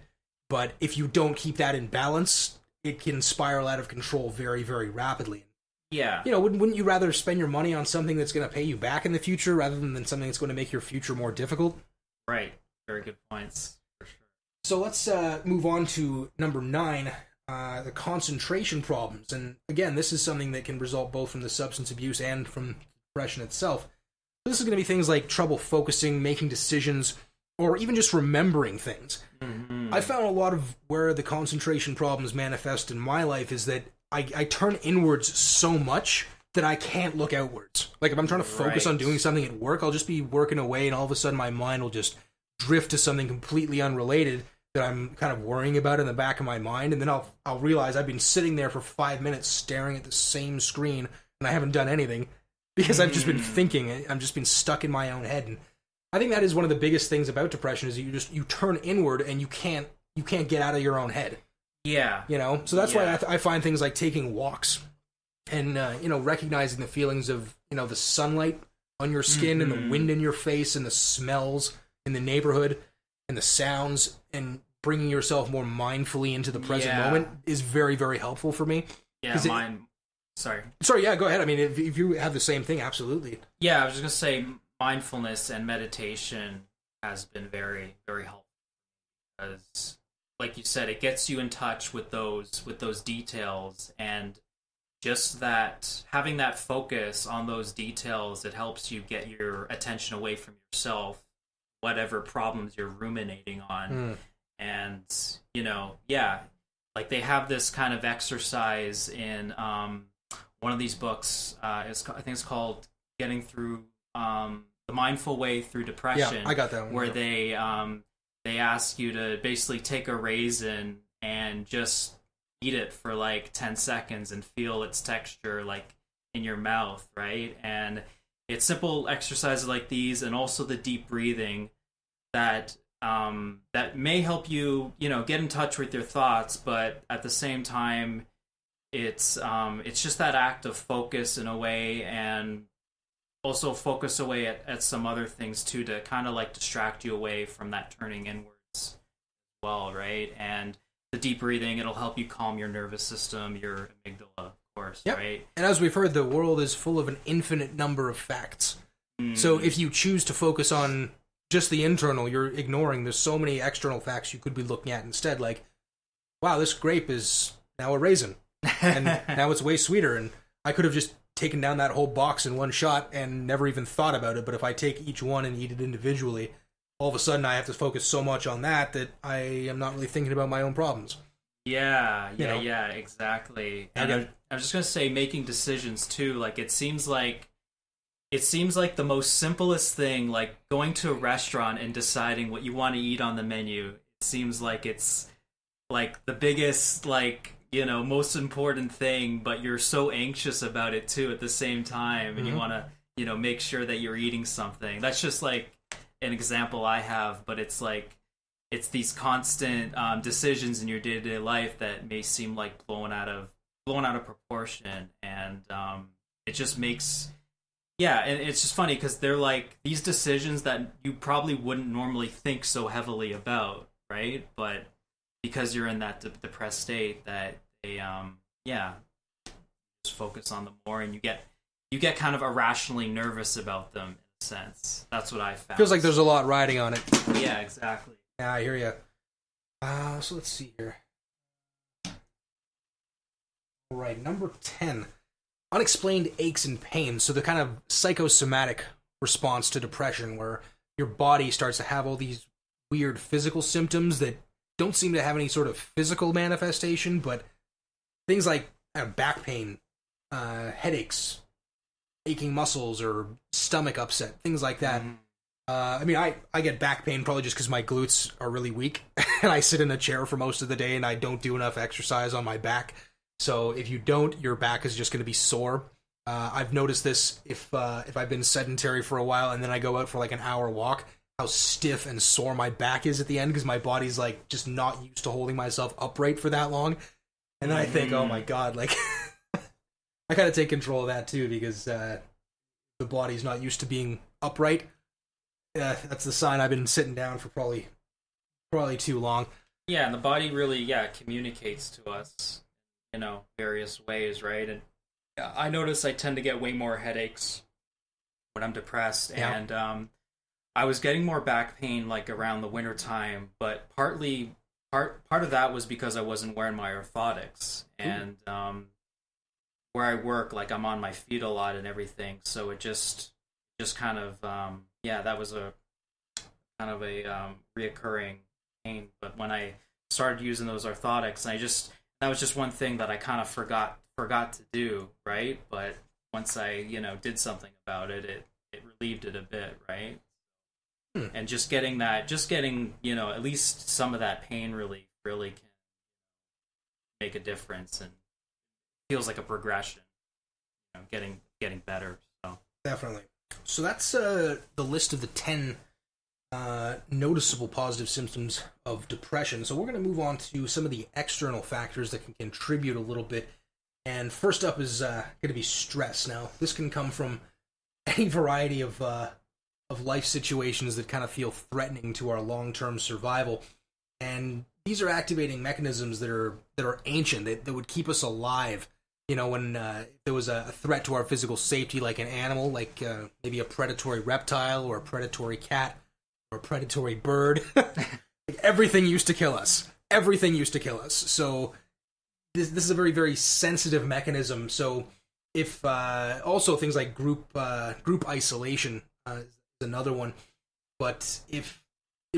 But if you don't keep that in balance, it can spiral out of control very, very rapidly. Yeah. Wouldn't you rather spend your money on something that's going to pay you back in the future rather than something that's going to make your future more difficult? Right. Very good points, for sure. So let's move on to number 9, the concentration problems. And again, this is something that can result both from the substance abuse and from depression itself. So this is going to be things like trouble focusing, making decisions, or even just remembering things. I found a lot of where the concentration problems manifest in my life is that I turn inwards so much that I can't look outwards. Like, if I'm trying to focus on doing something at work, I'll just be working away, and all of a sudden my mind will just drift to something completely unrelated that I'm kind of worrying about in the back of my mind, and then I'll realize I've been sitting there for 5 minutes staring at the same screen, and I haven't done anything, because I've just been thinking. I've just been stuck in my own head. And I think that is one of the biggest things about depression, is you turn inward and you can't get out of your own head. Yeah. So that's why I find things like taking walks and, recognizing the feelings of, the sunlight on your skin and the wind in your face and the smells in the neighborhood and the sounds, and bringing yourself more mindfully into the present moment is very, very helpful for me. Yeah, Sorry, yeah, go ahead. I mean, if you have the same thing, absolutely. Yeah, I was just going to say mindfulness and meditation has been very, very helpful. Because, like you said, it gets you in touch with those details, and just that, having that focus on those details, it helps you get your attention away from yourself, whatever problems you're ruminating on. And, like they have this kind of exercise in one of these books, I think it's called Getting Through The Mindful Way Through Depression. Yeah, I got that one. Where they ask you to basically take a raisin and just eat it for like 10 seconds and feel its texture like in your mouth, right? And it's simple exercises like these, and also the deep breathing that may help you, get in touch with your thoughts, but at the same time, it's just that act of focus in a way, and also focus away at some other things too, to kind of like distract you away from that turning inwards as well, right? And the deep breathing, it'll help you calm your nervous system, your amygdala, of course, right? And as we've heard, the world is full of an infinite number of facts. So if you choose to focus on just the internal, you're ignoring there's so many external facts you could be looking at instead, like, wow, this grape is now a raisin, and now it's way sweeter, and I could have just taken down that whole box in one shot and never even thought about it. But if I take each one and eat it individually, all of a sudden I have to focus so much on that I am not really thinking about my own problems. Yeah, exactly. And I'm just gonna say, making decisions too. Like it seems like the most simplest thing, like going to a restaurant and deciding what you want to eat on the menu. It seems like it's like the biggest, like, you know, most important thing, but you're so anxious about it too at the same time, and you want to, you know, make sure that you're eating something. That's just like an example I have, but it's like it's these constant decisions in your day-to-day life that may seem like blown out of proportion, and it just makes and it's just funny because they're like these decisions that you probably wouldn't normally think so heavily about, right? But because you're in that depressed state, that they just focus on them more, and you get kind of irrationally nervous about them in a sense. That's what I found. Feels like there's a lot riding on it. Yeah, exactly. Yeah, I hear you. So let's see here. All right, number 10. Unexplained aches and pains. So the kind of psychosomatic response to depression where your body starts to have all these weird physical symptoms that don't seem to have any sort of physical manifestation, but things like back pain, headaches, aching muscles, or stomach upset, things like that. I mean, I get back pain probably just because my glutes are really weak, and I sit in a chair for most of the day, and I don't do enough exercise on my back. So if you don't, your back is just going to be sore. I've noticed this if I've been sedentary for a while, and then I go out for like an hour walk, how stiff and sore my back is at the end because my body's like just not used to holding myself upright for that long. And then I think, oh my god, like I gotta take control of that too because the body's not used to being upright. That's the sign I've been sitting down for probably too long. Yeah, and the body really communicates to us, you know, various ways, right? And I notice I tend to get way more headaches when I'm depressed, and I was getting more back pain like around the winter time, but part of that was because I wasn't wearing my orthotics, and where I work, like I'm on my feet a lot and everything, so it just kind of that was a kind of a reoccurring pain. But when I started using those orthotics, that was just one thing that I kind of forgot to do, right? But once I, you know, did something about it, it relieved it a bit, right? And just getting, you know, at least some of that pain relief really can make a difference, and feels like a progression, you know, getting better. So definitely. So that's the list of the 10 noticeable positive symptoms of depression. So we're going to move on to some of the external factors that can contribute a little bit. And first up is going to be stress. Now, this can come from any variety of life situations that kind of feel threatening to our long-term survival. And these are activating mechanisms that are ancient, that would keep us alive. You know, when there was a threat to our physical safety, like an animal, like maybe a predatory reptile or a predatory cat or a predatory bird. Like, everything used to kill us. Everything used to kill us. So this is a very, very sensitive mechanism. So if also things like group isolation is another one. But if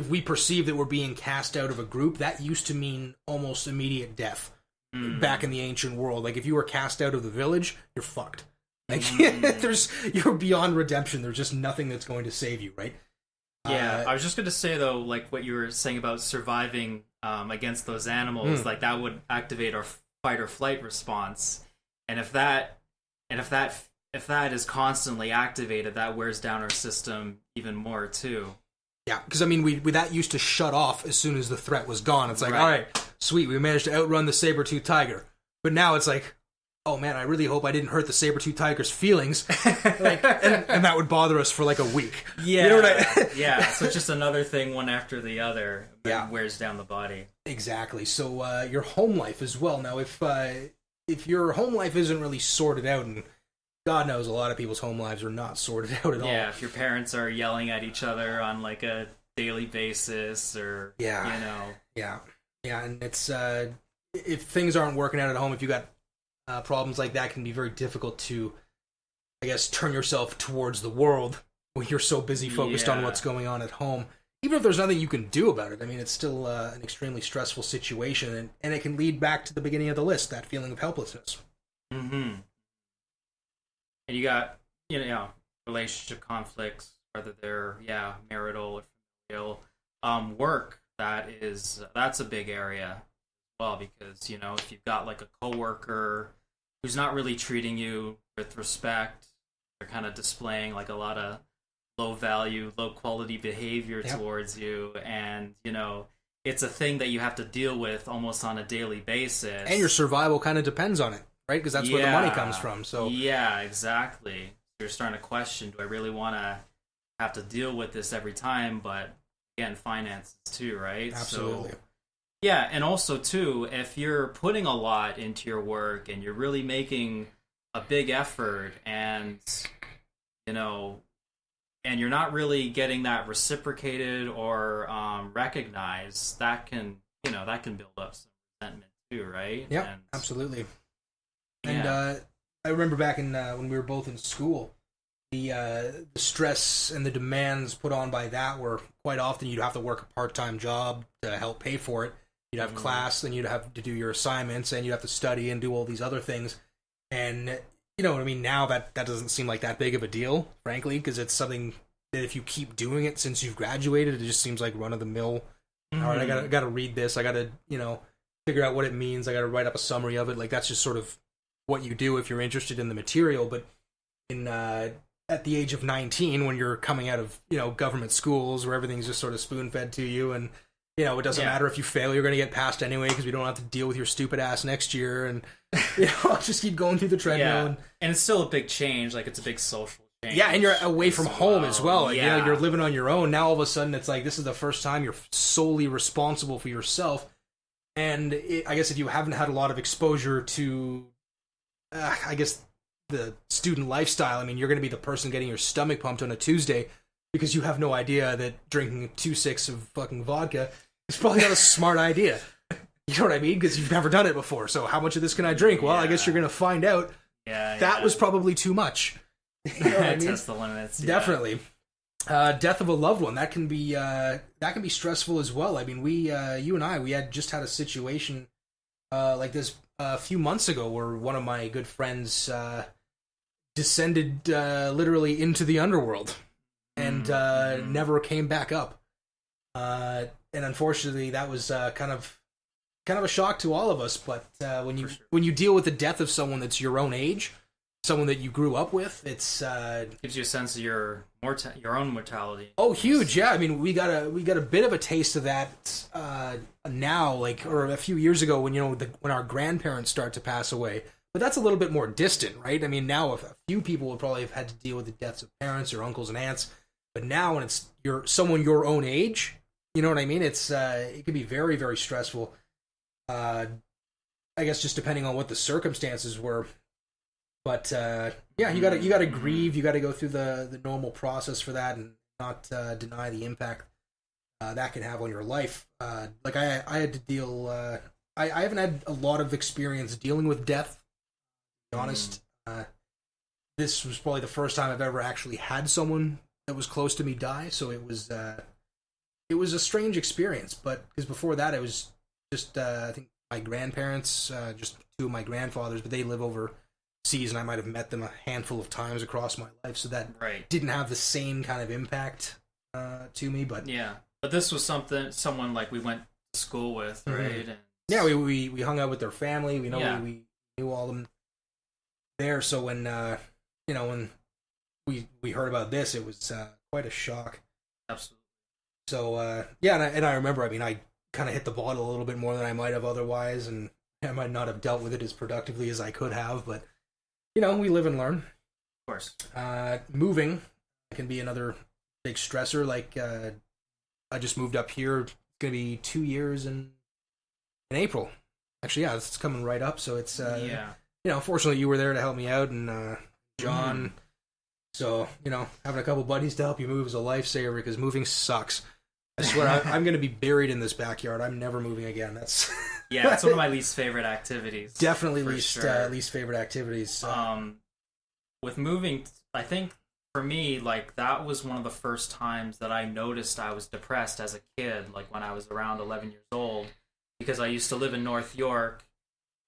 we perceive that we're being cast out of a group, that used to mean almost immediate death. Back in the ancient world, like if you were cast out of the village, you're fucked. Like you're beyond redemption. There's just nothing that's going to save you, right? Yeah, I was just going to say though, like what you were saying about surviving against those animals, like that would activate our fight or flight response, and if that is constantly activated, that wears down our system even more too. Yeah, because I mean, we that used to shut off as soon as the threat was gone. It's like, all right, sweet, we managed to outrun the saber-toothed tiger. But now it's like, oh man, I really hope I didn't hurt the saber-toothed tiger's feelings. Like, and that would bother us for like a week. Yeah, you know what yeah. So it's just another thing, one after the other, that wears down the body. Exactly. So your home life as well. Now, if your home life isn't really sorted out, and God knows a lot of people's home lives are not sorted out at all. Yeah, if your parents are yelling at each other on like a daily basis, or you know. Yeah, and it's if things aren't working out at home, if you got problems like that can be very difficult to, I guess, turn yourself towards the world when you're so busy focused on what's going on at home. Even if there's nothing you can do about it, I mean, it's still an extremely stressful situation, and it can lead back to the beginning of the list, that feeling of helplessness. Mm-hmm. And you got, relationship conflicts, whether they're, marital or familial. Work, that's a big area as well, because, if you've got like a coworker who's not really treating you with respect, they're kind of displaying like a lot of low value, low quality behavior towards you, and it's a thing that you have to deal with almost on a daily basis. And your survival kind of depends on it, right? Because that's where the money comes from. So yeah, exactly. You're starting to question: do I really want to have to deal with this every time? But again, finances too, right? Absolutely. So, yeah, and also too, if you're putting a lot into your work and you're really making a big effort, and and you're not really getting that reciprocated or recognized, that can build up some resentment too, right? Yeah, absolutely. And I remember back in when we were both in school, the stress and the demands put on by that were quite often you'd have to work a part-time job to help pay for it. You'd have class, then you'd have to do your assignments, and you'd have to study and do all these other things. And you know what I mean? Now that doesn't seem like that big of a deal, frankly, because it's something that if you keep doing it since you've graduated, it just seems like run-of-the-mill. All right, I gotta read this. I gotta, figure out what it means. I gotta write up a summary of it. Like, that's just sort of what you do if you're interested in the material. But at the age of 19, when you're coming out of, government schools where everything's just sort of spoon-fed to you, and it doesn't matter if you fail, you're going to get passed anyway because we don't have to deal with your stupid ass next year, and just keep going through the treadmill. And it's still a big change, like it's a big social change. Yeah, and you're away from home as well. Like, you're living on your own. Now all of a sudden it's like this is the first time you're solely responsible for yourself. And I guess if you haven't had a lot of exposure to, I guess, the student lifestyle, I mean, you're going to be the person getting your stomach pumped on a Tuesday because you have no idea that drinking 2-6 of fucking vodka is probably not a smart idea. You know what I mean? Because you've never done it before. So how much of this can I drink? Well, I guess you're going to find out. That was probably too much. You know what I mean? Test the limits. Definitely. Death of a loved one, that can be stressful as well. I mean, you and I had just had a situation like this a few months ago where one of my good friends descended literally into the underworld and never came back up. And unfortunately, that was kind of a shock to all of us. But when you deal with the death of someone that's your own age, someone that you grew up with, it's gives you a sense of your own mortality. Oh, huge! Yeah, I mean, we got a bit of a taste of that now, or a few years ago when when our grandparents start to pass away. But that's a little bit more distant, right? I mean, now a few people would probably have had to deal with the deaths of parents or uncles and aunts. But now when it's someone your own age, you know what I mean? It can be very, very stressful. I guess just depending on what the circumstances were. But you gotta grieve. You gotta go through the normal process for that, and not deny the impact that can have on your life. Like I had to deal. I haven't had a lot of experience dealing with death. To be honest, this was probably the first time I've ever actually had someone that was close to me die. So it was a strange experience. But because before that, it was just I think my grandparents, just two of my grandfathers, but they live overseas, and I might have met them a handful of times across my life, so that didn't have the same kind of impact to me. But but this was someone like we went to school with, right? And yeah, we hung out with their family. We knew all of them there. So when when we heard about this, it was quite a shock. Absolutely. So and I remember. I mean, I kind of hit the bottle a little bit more than I might have otherwise, and I might not have dealt with it as productively as I could have, but we live and learn. Of course. Moving can be another big stressor. Like, I just moved up here. It's going to be 2 years in April. Actually, yeah, it's coming right up. So it's, fortunately you were there to help me out, and John. So, having a couple buddies to help you move is a lifesaver, because moving sucks. I swear, I'm going to be buried in this backyard. I'm never moving again. That's Yeah, it's one of my least favorite activities. Definitely sure. least favorite activities. With moving, I think for me, like that was one of the first times that I noticed I was depressed as a kid, like when I was around 11 years old, because I used to live in North York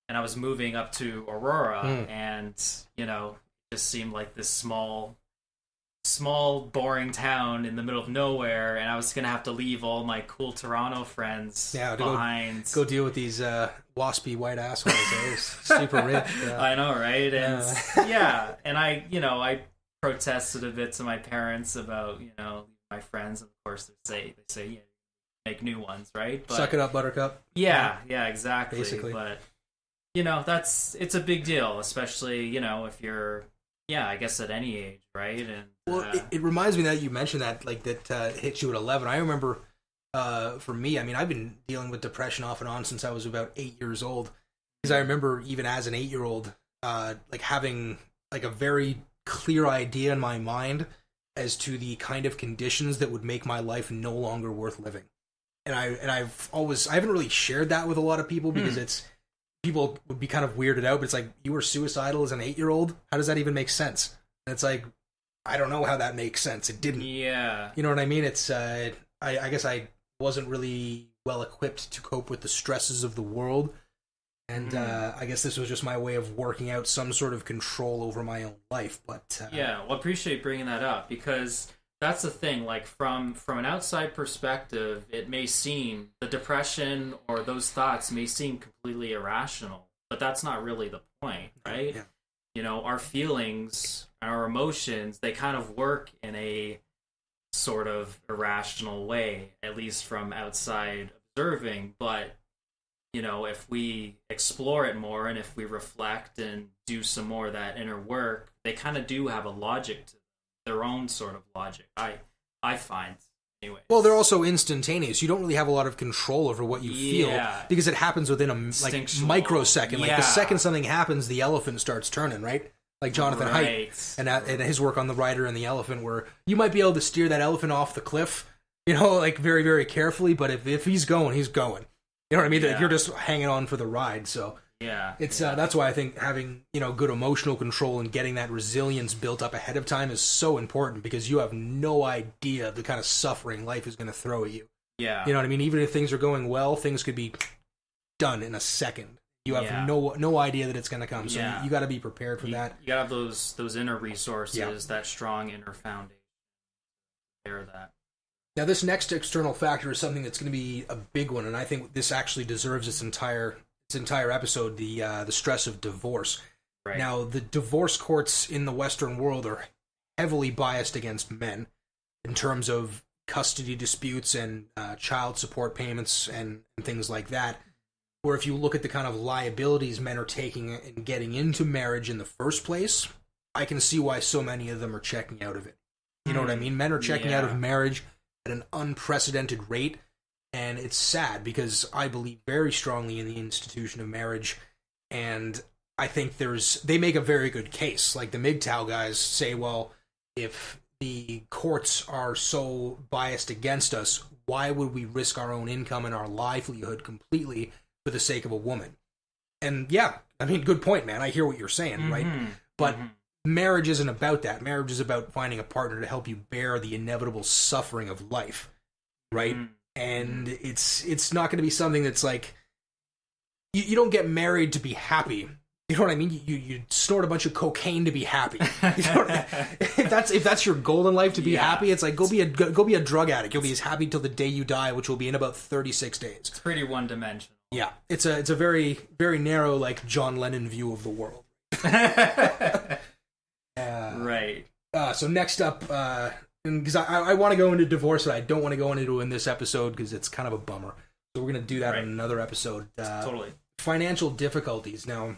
and I was moving up to Aurora, and you know, it just seemed like this small boring town in the middle of nowhere, and I was gonna have to leave all my cool Toronto friends behind. Go deal with these waspy white assholes. They're super rich. I know, right? And and I protested a bit to my parents about my friends. Of course, they say make new ones, right? But, suck it up, Buttercup. Yeah, exactly. Basically, but it's a big deal, especially if you're. Yeah, I guess at any age, right? And well, it reminds me that you mentioned that, like that hit you at 11. I remember, for me, I mean, I've been dealing with depression off and on since I was about 8 years old. Because I remember even as an 8-year-old, like having like a very clear idea in my mind as to the kind of conditions that would make my life no longer worth living. And I haven't really shared that with a lot of people because people would be kind of weirded out, but it's like, you were suicidal as an 8-year-old? How does that even make sense? And it's like, I don't know how that makes sense. It didn't. Yeah. You know what I mean? It's, I guess I wasn't really well equipped to cope with the stresses of the world. And I guess this was just my way of working out some sort of control over my own life. But yeah, well, I appreciate bringing that up, because that's the thing. Like from an outside perspective, it may seem the depression or those thoughts may seem completely irrational, but that's not really the point, right? Yeah. Our feelings, our emotions, they kind of work in a sort of irrational way, at least from outside observing. But if we explore it more and if we reflect and do some more of that inner work, they kind of do have a logic to them, their own sort of logic, I find. Anyway. Well, they're also instantaneous. You don't really have a lot of control over what you feel because it happens within a microsecond. Like the second something happens, the elephant starts turning, right? Like Jonathan Haidt and his work on The Rider and the Elephant, where you might be able to steer that elephant off the cliff, like very, very carefully, but if he's going, he's going. You know what I mean? Yeah. You're just hanging on for the ride. So it's that's why I think having good emotional control and getting that resilience built up ahead of time is so important, because you have no idea the kind of suffering life is going to throw at you. Yeah, you know what I mean? Even if things are going well, things could be done in a second. You have no idea that it's going to come. So you got to be prepared for that. You got to have those inner resources, that strong inner foundation. Prepare that. Now, this next external factor is something that's going to be a big one, and I think this actually deserves its entire episode, the stress of divorce. Right. Now, the divorce courts in the Western world are heavily biased against men in terms of custody disputes and child support payments and things like that, where if you look at the kind of liabilities men are taking and getting into marriage in the first place, I can see why so many of them are checking out of it. You know what I mean? Men are checking out of marriage at an unprecedented rate, and it's sad because I believe very strongly in the institution of marriage, and I think they make a very good case. Like the MGTOW guys say, well, if the courts are so biased against us, why would we risk our own income and our livelihood completely for the sake of a woman? And yeah, I mean, good point, man. I hear what you're saying, right? But marriage isn't about that. Marriage is about finding a partner to help you bear the inevitable suffering of life, right? And it's not going to be something that's like, you don't get married to be happy. You know what I mean? You snort a bunch of cocaine to be happy. You know if that's your goal in life, to be happy, it's like go be a drug addict. You'll be as happy till the day you die, which will be in about 36 days. It's pretty one-dimensional. Yeah, it's a very, very narrow, like John Lennon view of the world. Right. So next up, because I want to go into divorce, but I don't want to go into it in this episode because it's kind of a bummer. So we're going to do that in another episode. Totally. Financial difficulties. Now,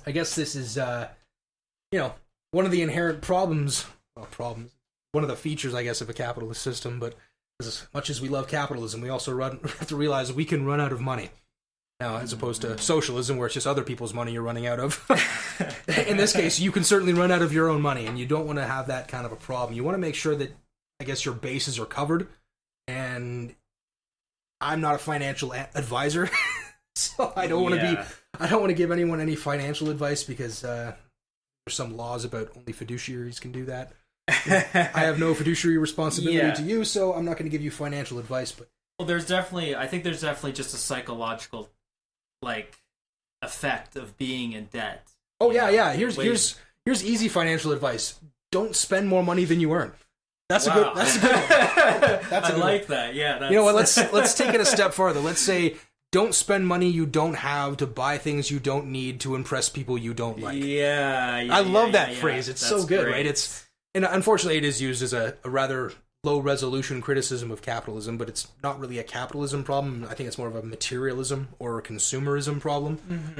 I guess this is, one of the inherent problems. One of the features, I guess, of a capitalist system. But as much as we love capitalism, we also have to realize we can run out of money. Now, as opposed to socialism, where it's just other people's money you're running out of. In this case, you can certainly run out of your own money, and you don't want to have that kind of a problem. You want to make sure that, I guess, your bases are covered. And I'm not a financial advisor, So I don't want to I don't want to give anyone any financial advice because there's some laws about only fiduciaries can do that. I have no fiduciary responsibility to you, so I'm not going to give you financial advice. But well, I think there's definitely just a psychological, like, effect of being in debt. Oh yeah. Here's easy financial advice. Don't spend more money than you earn. That's a good one. I like that. Yeah. That's... You know what? Let's take it a step farther. Let's say don't spend money you don't have to buy things you don't need to impress people you don't like. I love that phrase. It's so good, right? And unfortunately, it is used as a rather low-resolution criticism of capitalism, but it's not really a capitalism problem. I think it's more of a materialism or a consumerism problem,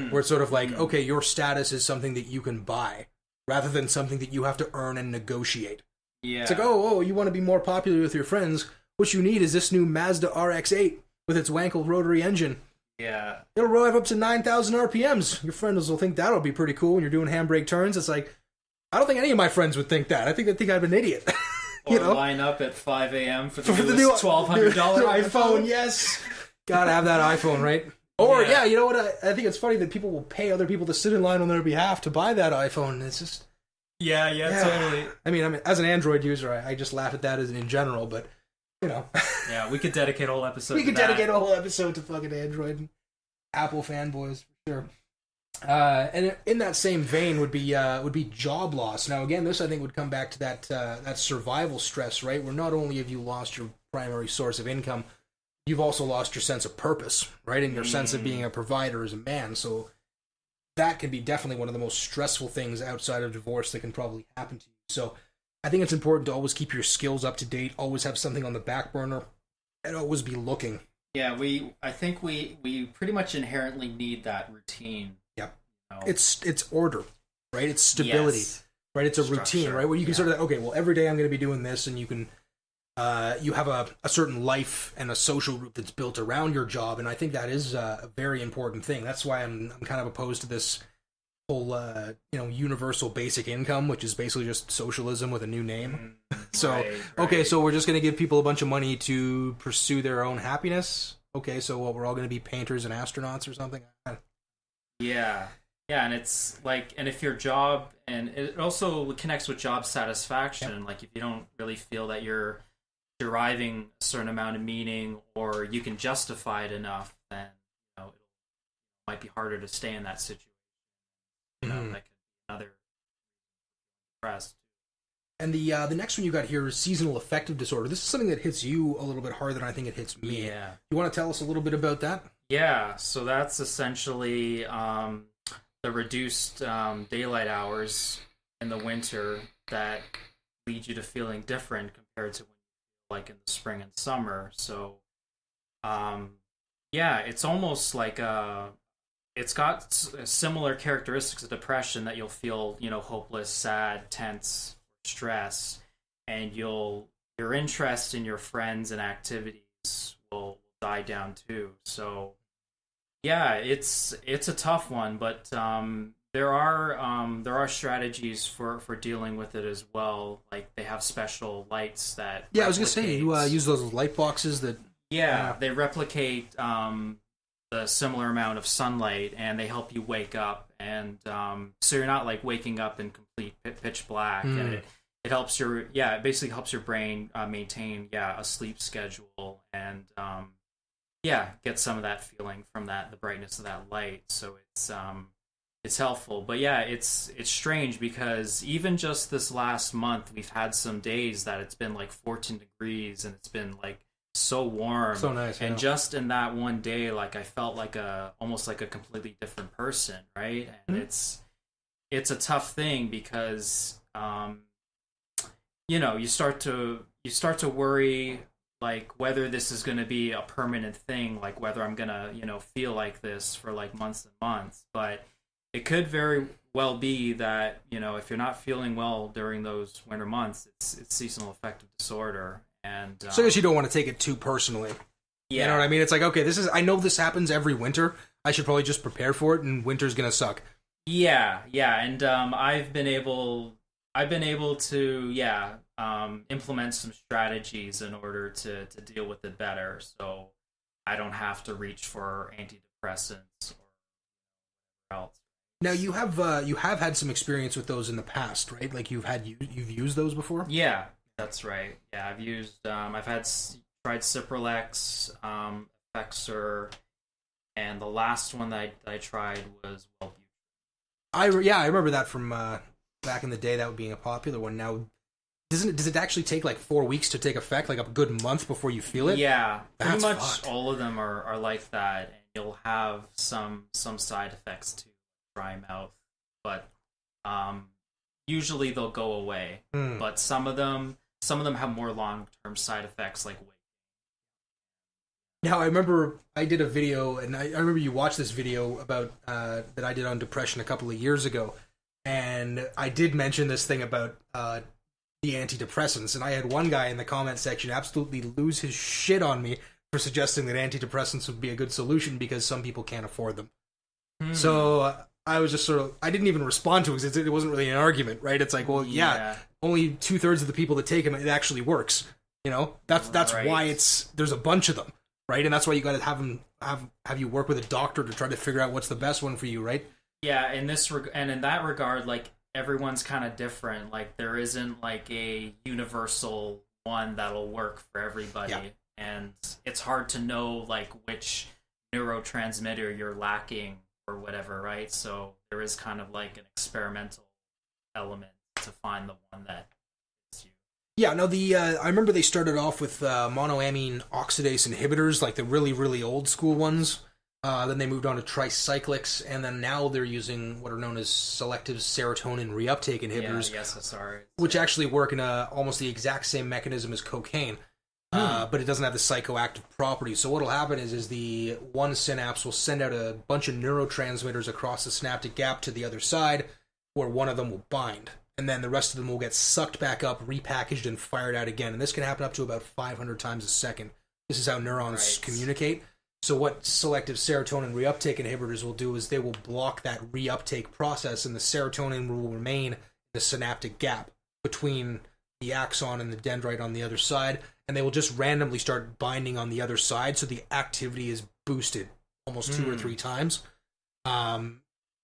where it's sort of like, okay, your status is something that you can buy, rather than something that you have to earn and negotiate. Yeah. It's like, oh, you want to be more popular with your friends. What you need is this new Mazda RX-8 with its Wankel rotary engine. Yeah. It'll rev up to 9,000 RPMs. Your friends will think that'll be pretty cool when you're doing handbrake turns. It's like, I don't think any of my friends would think that. I think they'd think I'm an idiot. Or line up at 5 a.m. for the new $1,200 iPhone. Yes. Gotta have that iPhone, right? Or, you know what? I think it's funny that people will pay other people to sit in line on their behalf to buy that iPhone. It's just... Yeah, totally. I mean, as an Android user, I just laugh at that as in general, but, you know. Yeah, we could dedicate a whole episode dedicate a whole episode to fucking Android and Apple fanboys, for sure. And in that same vein would be job loss. Now, again, this I think would come back to that survival stress, right? Where not only have you lost your primary source of income, you've also lost your sense of purpose, right? And your sense of being a provider as a man. So that can be definitely one of the most stressful things outside of divorce that can probably happen to you. So I think it's important to always keep your skills up to date, always have something on the back burner, and always be looking. Yeah, I think we pretty much inherently need that routine. Yep. You know? It's order, right? It's stability, right? It's a routine, right? Where you can sort of, okay, well, every day I'm going to be doing this, and you can, you have a certain life and a social group that's built around your job, and I think that is a very important thing. That's why I'm kind of opposed to this whole, universal basic income, which is basically just socialism with a new name. So, right. Okay, so we're just going to give people a bunch of money to pursue their own happiness. Okay, so we're all going to be painters and astronauts or something? Yeah, and it's like, and if your job, and it also connects with job satisfaction, yep. Like if you don't really feel that you're deriving a certain amount of meaning or you can justify it enough, then, it might be harder to stay in that situation. That could be another depressed. And the next one you got here is seasonal affective disorder. This is something that hits you a little bit harder than I think it hits me. Yeah. You want to tell us a little bit about that? Yeah, so that's essentially the reduced daylight hours in the winter that lead you to feeling different compared to when you feel like in the spring and summer. So, it's almost like it's got similar characteristics of depression, that you'll feel, hopeless, sad, tense, stress, and your interest in your friends and activities will die down too. So it's a tough one, but there are strategies for dealing with it as well. Like they have special lights that I was gonna say you use those light boxes that they replicate the similar amount of sunlight, and they help you wake up, and so you're not like waking up in complete pitch black, and it helps it basically helps your brain maintain a sleep schedule, and get some of that feeling from the brightness of that light. So it's helpful. But it's strange because even just this last month we've had some days that it's been like 14 degrees and it's been like so warm, so nice, and just in that one day, like I felt like almost like a completely different person, right? And it's a tough thing because you start to worry, like whether this is going to be a permanent thing, like whether I'm gonna feel like this for like months and months. But it could very well be that if you're not feeling well during those winter months, it's seasonal affective disorder. And so I guess you don't want to take it too personally. Yeah. You know what I mean? It's like, okay, I know this happens every winter. I should probably just prepare for it, and winter's gonna suck. Yeah, and I've been able to implement some strategies in order to deal with it better, so I don't have to reach for antidepressants or else. Now you have had some experience with those in the past, right? Like you've used those before. Yeah, that's right. Yeah, I've used tried Cipralex, Effexor, and the last one that I tried was Wellbutrin. I remember that from back in the day. That would being a popular one. Now, does it actually take like 4 weeks to take effect? Like a good month before you feel it? Yeah, That's pretty much fucked. all of them are like that, and you'll have some side effects too, dry mouth, but usually they'll go away. But some of them have more long-term side effects like weight. Now, I remember I did a video, and I remember you watched this video about that I did on depression a couple of years ago, and I did mention this thing about the antidepressants, and I had one guy in the comment section absolutely lose his shit on me for suggesting that antidepressants would be a good solution because some people can't afford them. So I was just sort of, I didn't even respond to it because it wasn't really an argument, right? It's like, well, yeah. Only 2/3 of the people that take them, it actually works. You know, that's Right. why there's a bunch of them. Right, and that's why you got to have you work with a doctor to try to figure out what's the best one for you, right? Yeah, in that regard, like everyone's kind of different. Like there isn't like a universal one that'll work for everybody, and it's hard to know like which neurotransmitter you're lacking or whatever, right? So there is kind of like an experimental element to find the one that fits you. Yeah, no, I remember they started off with monoamine oxidase inhibitors, like the really, really old school ones. Then they moved on to tricyclics, and then now they're using what are known as selective serotonin reuptake inhibitors, which actually work in almost the exact same mechanism as cocaine, but it doesn't have the psychoactive properties. So what'll happen is the one synapse will send out a bunch of neurotransmitters across the synaptic gap to the other side, where one of them will bind. And then the rest of them will get sucked back up, repackaged, and fired out again. And this can happen up to about 500 times a second. This is how neurons communicate. So what selective serotonin reuptake inhibitors will do is they will block that reuptake process, and the serotonin will remain in the synaptic gap between the axon and the dendrite on the other side, and they will just randomly start binding on the other side, so the activity is boosted almost 2 or 3 times.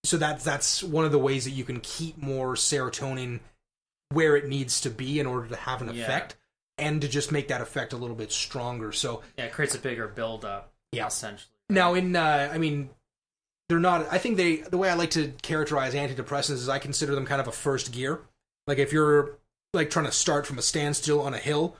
So that's one of the ways that you can keep more serotonin where it needs to be in order to have an effect, and to just make that effect a little bit stronger. So it creates a bigger buildup. Yeah, essentially. Now, they're not. I think the way I like to characterize antidepressants is I consider them kind of a first gear. Like if you're like trying to start from a standstill on a hill,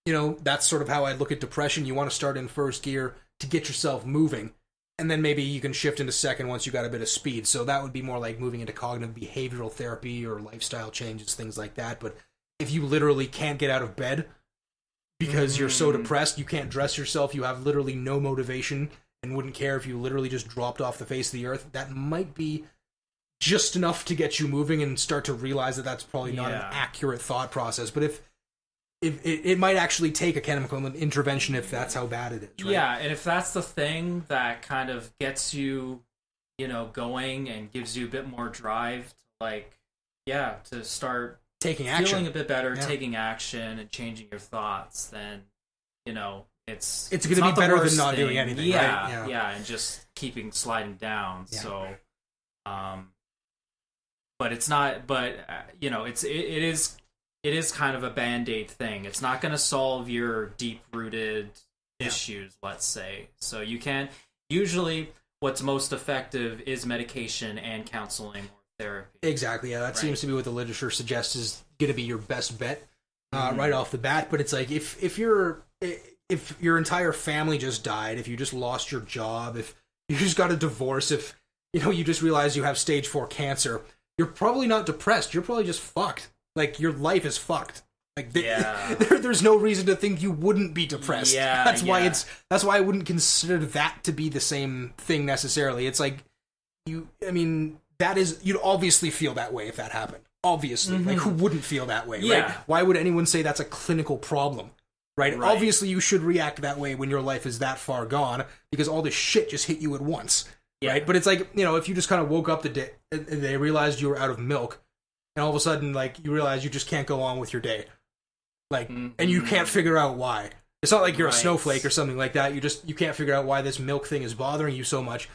you know, that's sort of how I look at depression. You want to start in first gear to get yourself moving. And then maybe you can shift into second once you got a bit of speed. So that would be more like moving into cognitive behavioral therapy or lifestyle changes, things like that. But if you literally can't get out of bed because you're so depressed, you can't dress yourself, you have literally no motivation, and wouldn't care if you literally just dropped off the face of the earth, that might be just enough to get you moving and start to realize that that's probably not an accurate thought process. But if it might actually take a chemical intervention if that's how bad it is, right? Yeah, and if that's the thing that kind of gets you, going and gives you a bit more drive to start taking action, feeling a bit better, taking action and changing your thoughts, then, it's going to be better than not doing anything, right? Yeah, yeah, and just keeping sliding down. Yeah. So, but it's not, it is kind of a Band-Aid thing. It's not going to solve your deep-rooted issues, let's say. So you can usually what's most effective is medication and counseling or therapy. Exactly. Yeah, that seems to be what the literature suggests is going to be your best bet right off the bat. But it's like if your entire family just died, if you just lost your job, if you just got a divorce, if you just realize you have stage 4 cancer, you're probably not depressed. You're probably just fucked. Like, your life is fucked. Like, there's no reason to think you wouldn't be depressed. Yeah, that's why I wouldn't consider that to be the same thing necessarily. It's like, you'd obviously feel that way if that happened. Obviously. Like, who wouldn't feel that way, right? Why would anyone say that's a clinical problem, right? Obviously, you should react that way when your life is that far gone, because all this shit just hit you at once, right? But it's like, if you just kind of woke up the day, and they realized you were out of milk, and all of a sudden, like, you realize you just can't go on with your day. Like, and you can't figure out why. It's not like you're a Right. snowflake or something like that. You can't figure out why this milk thing is bothering you so much.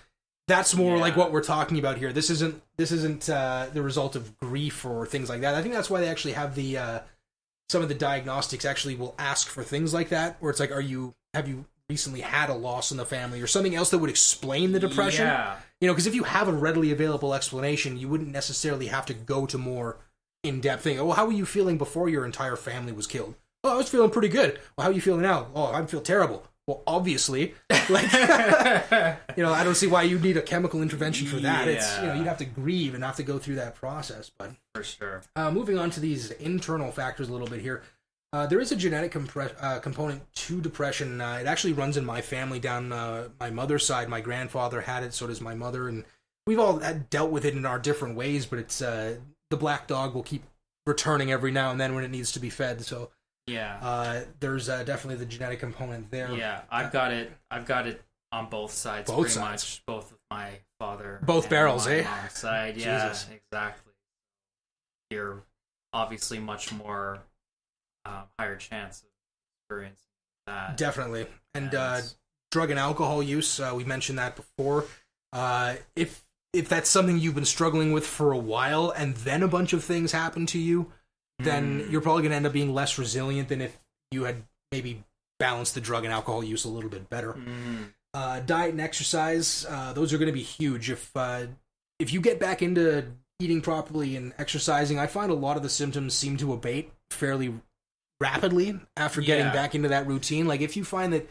That's more like what we're talking about here. This isn't the result of grief or things like that. I think that's why they actually have the some of the diagnostics actually will ask for things like that, where it's like, have you recently had a loss in the family or something else that would explain the depression? Yeah. You know, because if you have a readily available explanation, you wouldn't necessarily have to go to more in-depth thing. Oh, how were you feeling before your entire family was killed? Oh, I was feeling pretty good. Well, how are you feeling now? Oh, I feel terrible. Well, obviously, like, you know, I don't see why you need a chemical intervention for that. It's, you know, you'd have to grieve and have to go through that process. But For sure. moving on to these internal factors a little bit here. There is a genetic component to depression. It actually runs in my family down my mother's side. My grandfather had it, so does my mother, and we've all dealt with it in our different ways. But it's the black dog will keep returning every now and then when it needs to be fed. So yeah, there's definitely the genetic component there. yeah. I've got it on both sides. Both pretty sides. much, both with my father. Both and barrels, my eh? mom's side. Yeah, Jesus. exactly. You're obviously much more higher chance of experiencing that. Definitely. And drug and alcohol use, we mentioned that before. If that's something you've been struggling with for a while and then a bunch of things happen to you, then you're probably going to end up being less resilient than if you had maybe balanced the drug and alcohol use a little bit better. Diet and exercise, those are going to be huge. If you get back into eating properly and exercising, I find a lot of the symptoms seem to abate fairly rapidly after getting back into that routine. Like if you find that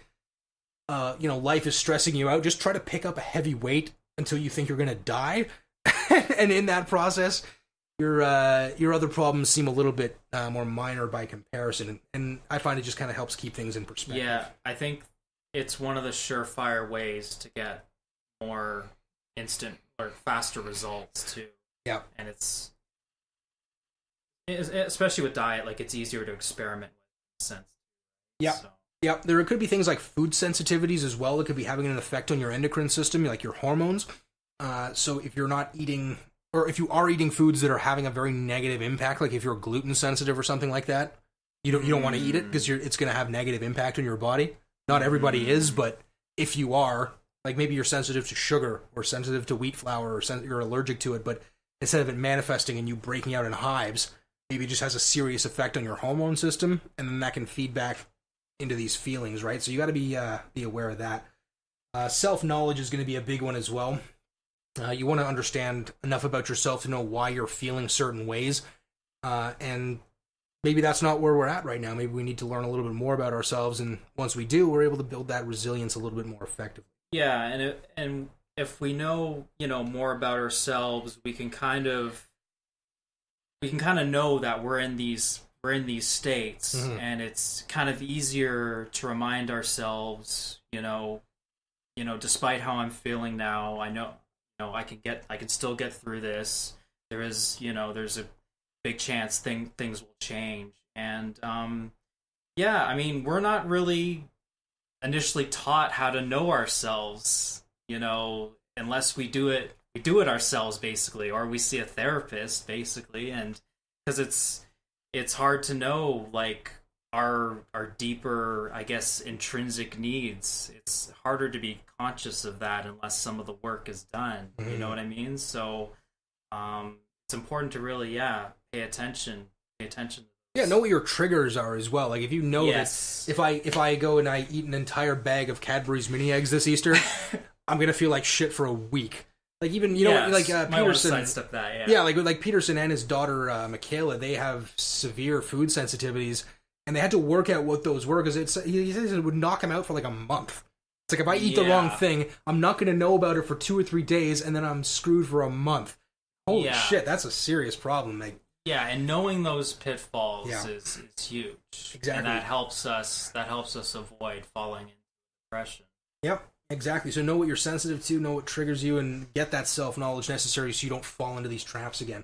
you know, life is stressing you out, just try to pick up a heavy weight until you think you're going to die, and in that process, your other problems seem a little bit more minor by comparison. And I find it just kind of helps keep things in perspective. Yeah, I think it's one of the surefire ways to get more instant or faster results too. Yeah, and it's especially with diet, like it's easier to experiment with in a sense. Yeah. So. Yeah, there could be things like food sensitivities as well that could be having an effect on your endocrine system, like your hormones. So if you're not eating, or if you are eating foods that are having a very negative impact, like if you're gluten sensitive or something like that, you don't want to eat it because it's going to have negative impact on your body. Not everybody is, but if you are, like maybe you're sensitive to sugar or sensitive to wheat flour or you're allergic to it, but instead of it manifesting and you breaking out in hives, maybe it just has a serious effect on your hormone system, and then that can feed back into these feelings, right? So you got to be aware of that. Self-knowledge is going to be a big one as well. You want to understand enough about yourself to know why you're feeling certain ways, and maybe that's not where we're at right now. Maybe we need to learn a little bit more about ourselves, and once we do, we're able to build that resilience a little bit more effectively. Yeah, and if we know, you know, more about ourselves, we can kind of know that we're in these states, and it's kind of easier to remind ourselves, you know, despite how I'm feeling now, I know, you know, I can still get through this. There's a big chance things will change, and yeah, I mean, we're not really initially taught how to know ourselves, you know, unless we do it ourselves basically, or we see a therapist basically, and because it's hard to know like our deeper, I guess, intrinsic needs. It's harder to be conscious of that unless some of the work is done. You know what I mean? So it's important to really pay attention. Yeah, know what your triggers are as well. Like if you know that if I go and I eat an entire bag of Cadbury's mini eggs this Easter, I'm gonna feel like shit for a week. Like even like Peterson, sidestep that, like Peterson and his daughter Michaela, they have severe food sensitivities, and they had to work out what those were because he says it would knock him out for like a month. It's like if I eat the wrong thing, I'm not gonna know about it for 2 or 3 days, and then I'm screwed for a month. Holy shit, that's a serious problem. Like, yeah, and knowing those pitfalls is huge. Exactly, and that helps us avoid falling into depression. Yep. Exactly. So know what you're sensitive to, know what triggers you, and get that self-knowledge necessary so you don't fall into these traps again.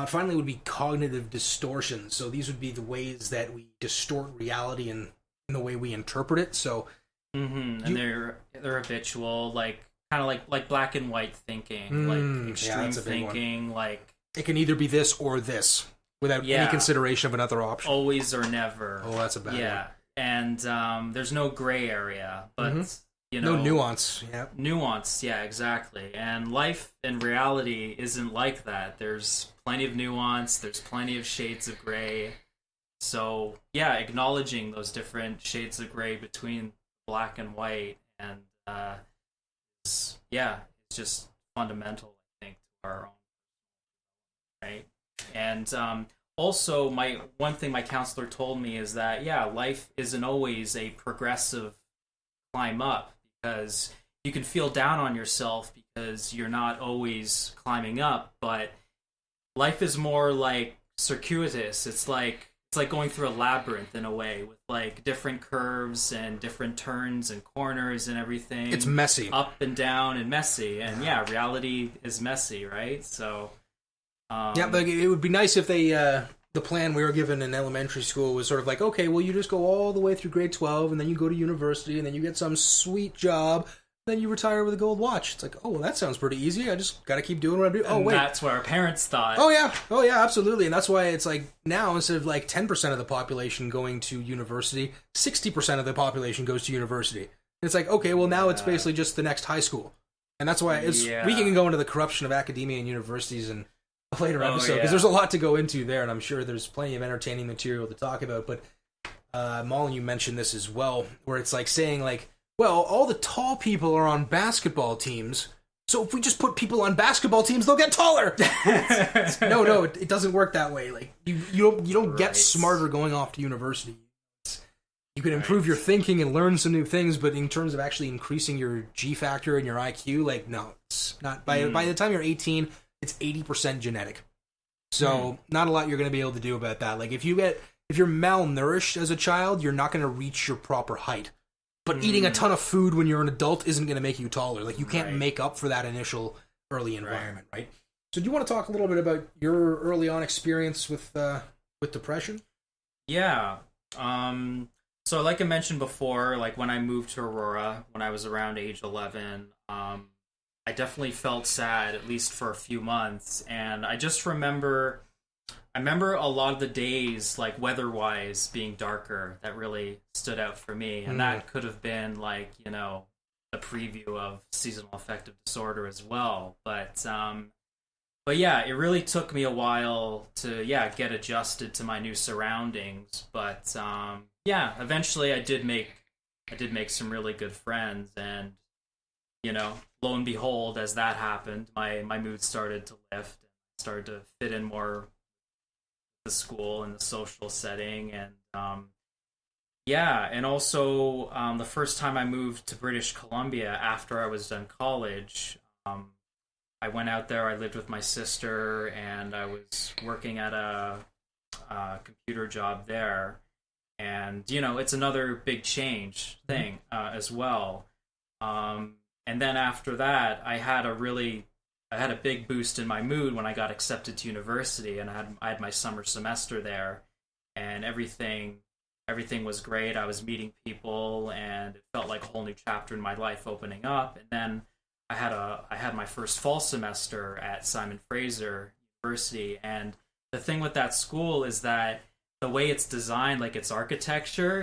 Finally would be cognitive distortions. So these would be the ways that we distort reality and in the way we interpret it. So and they're habitual, like kind of like black and white thinking, like extreme thinking, like it can either be this or this without any consideration of another option. Always or never. Oh, that's a bad one. and there's no gray area, but you know, no nuance. Yeah, nuance. Yeah, exactly. And life in reality isn't like that. There's plenty of nuance. There's plenty of shades of gray. So yeah, acknowledging those different shades of gray between black and white, and it's just fundamental, I think, to our own, right? And also, one thing my counselor told me is that life isn't always a progressive climb up, because you can feel down on yourself because you're not always climbing up, but life is more like circuitous. It's like going through a labyrinth in a way, with like different curves and different turns and corners and everything. It's messy, up and down and messy, and reality is messy, right? So but it would be nice if they the plan we were given in elementary school was sort of like, okay, well, you just go all the way through grade 12, and then you go to university, and then you get some sweet job, then you retire with a gold watch. It's like, oh, well, that sounds pretty easy. I just got to keep doing what I'm doing. Oh, wait. That's what our parents thought. Oh, yeah, absolutely. And that's why it's like now, instead of like 10% of the population going to university, 60% of the population goes to university. And it's like, okay, well, now it's basically just the next high school. And that's why we can go into the corruption of academia and universities in a later episode, because there's a lot to go into there, and I'm sure there's plenty of entertaining material to talk about. But Mullen, you mentioned this as well, where it's like saying like, well, all the tall people are on basketball teams, so if we just put people on basketball teams, they'll get taller. No, it doesn't work that way. Like you don't get smarter going off to university. You can improve your thinking and learn some new things, but in terms of actually increasing your G factor and your IQ, like, no, it's not. By the time you're 18, it's 80% genetic. So not a lot you're going to be able to do about that. Like if you're malnourished as a child, you're not going to reach your proper height. But eating a ton of food when you're an adult isn't going to make you taller. Like, you can't make up for that initial early environment, right? So do you want to talk a little bit about your early on experience with depression? Yeah. So like I mentioned before, like when I moved to Aurora, when I was around age 11, I definitely felt sad, at least for a few months. And I just remember a lot of the days, like weather-wise, being darker. That really stood out for me, and that could have been like, you know, a preview of seasonal affective disorder as well. But yeah, it really took me a while to get adjusted to my new surroundings. But eventually I did make some really good friends, and you know, lo and behold, as that happened, my mood started to lift and started to fit in more the school and the social setting. And and also the first time I moved to British Columbia after I was done college, I went out there. I lived with my sister, and I was working at a computer job there. And you know, it's another big change thing as well. And then after that, I had a big boost in my mood when I got accepted to university, and I had my summer semester there, and everything was great. I was meeting people, and it felt like a whole new chapter in my life opening up. And then I had my first fall semester at Simon Fraser University, and the thing with that school is that the way it's designed, like its architecture,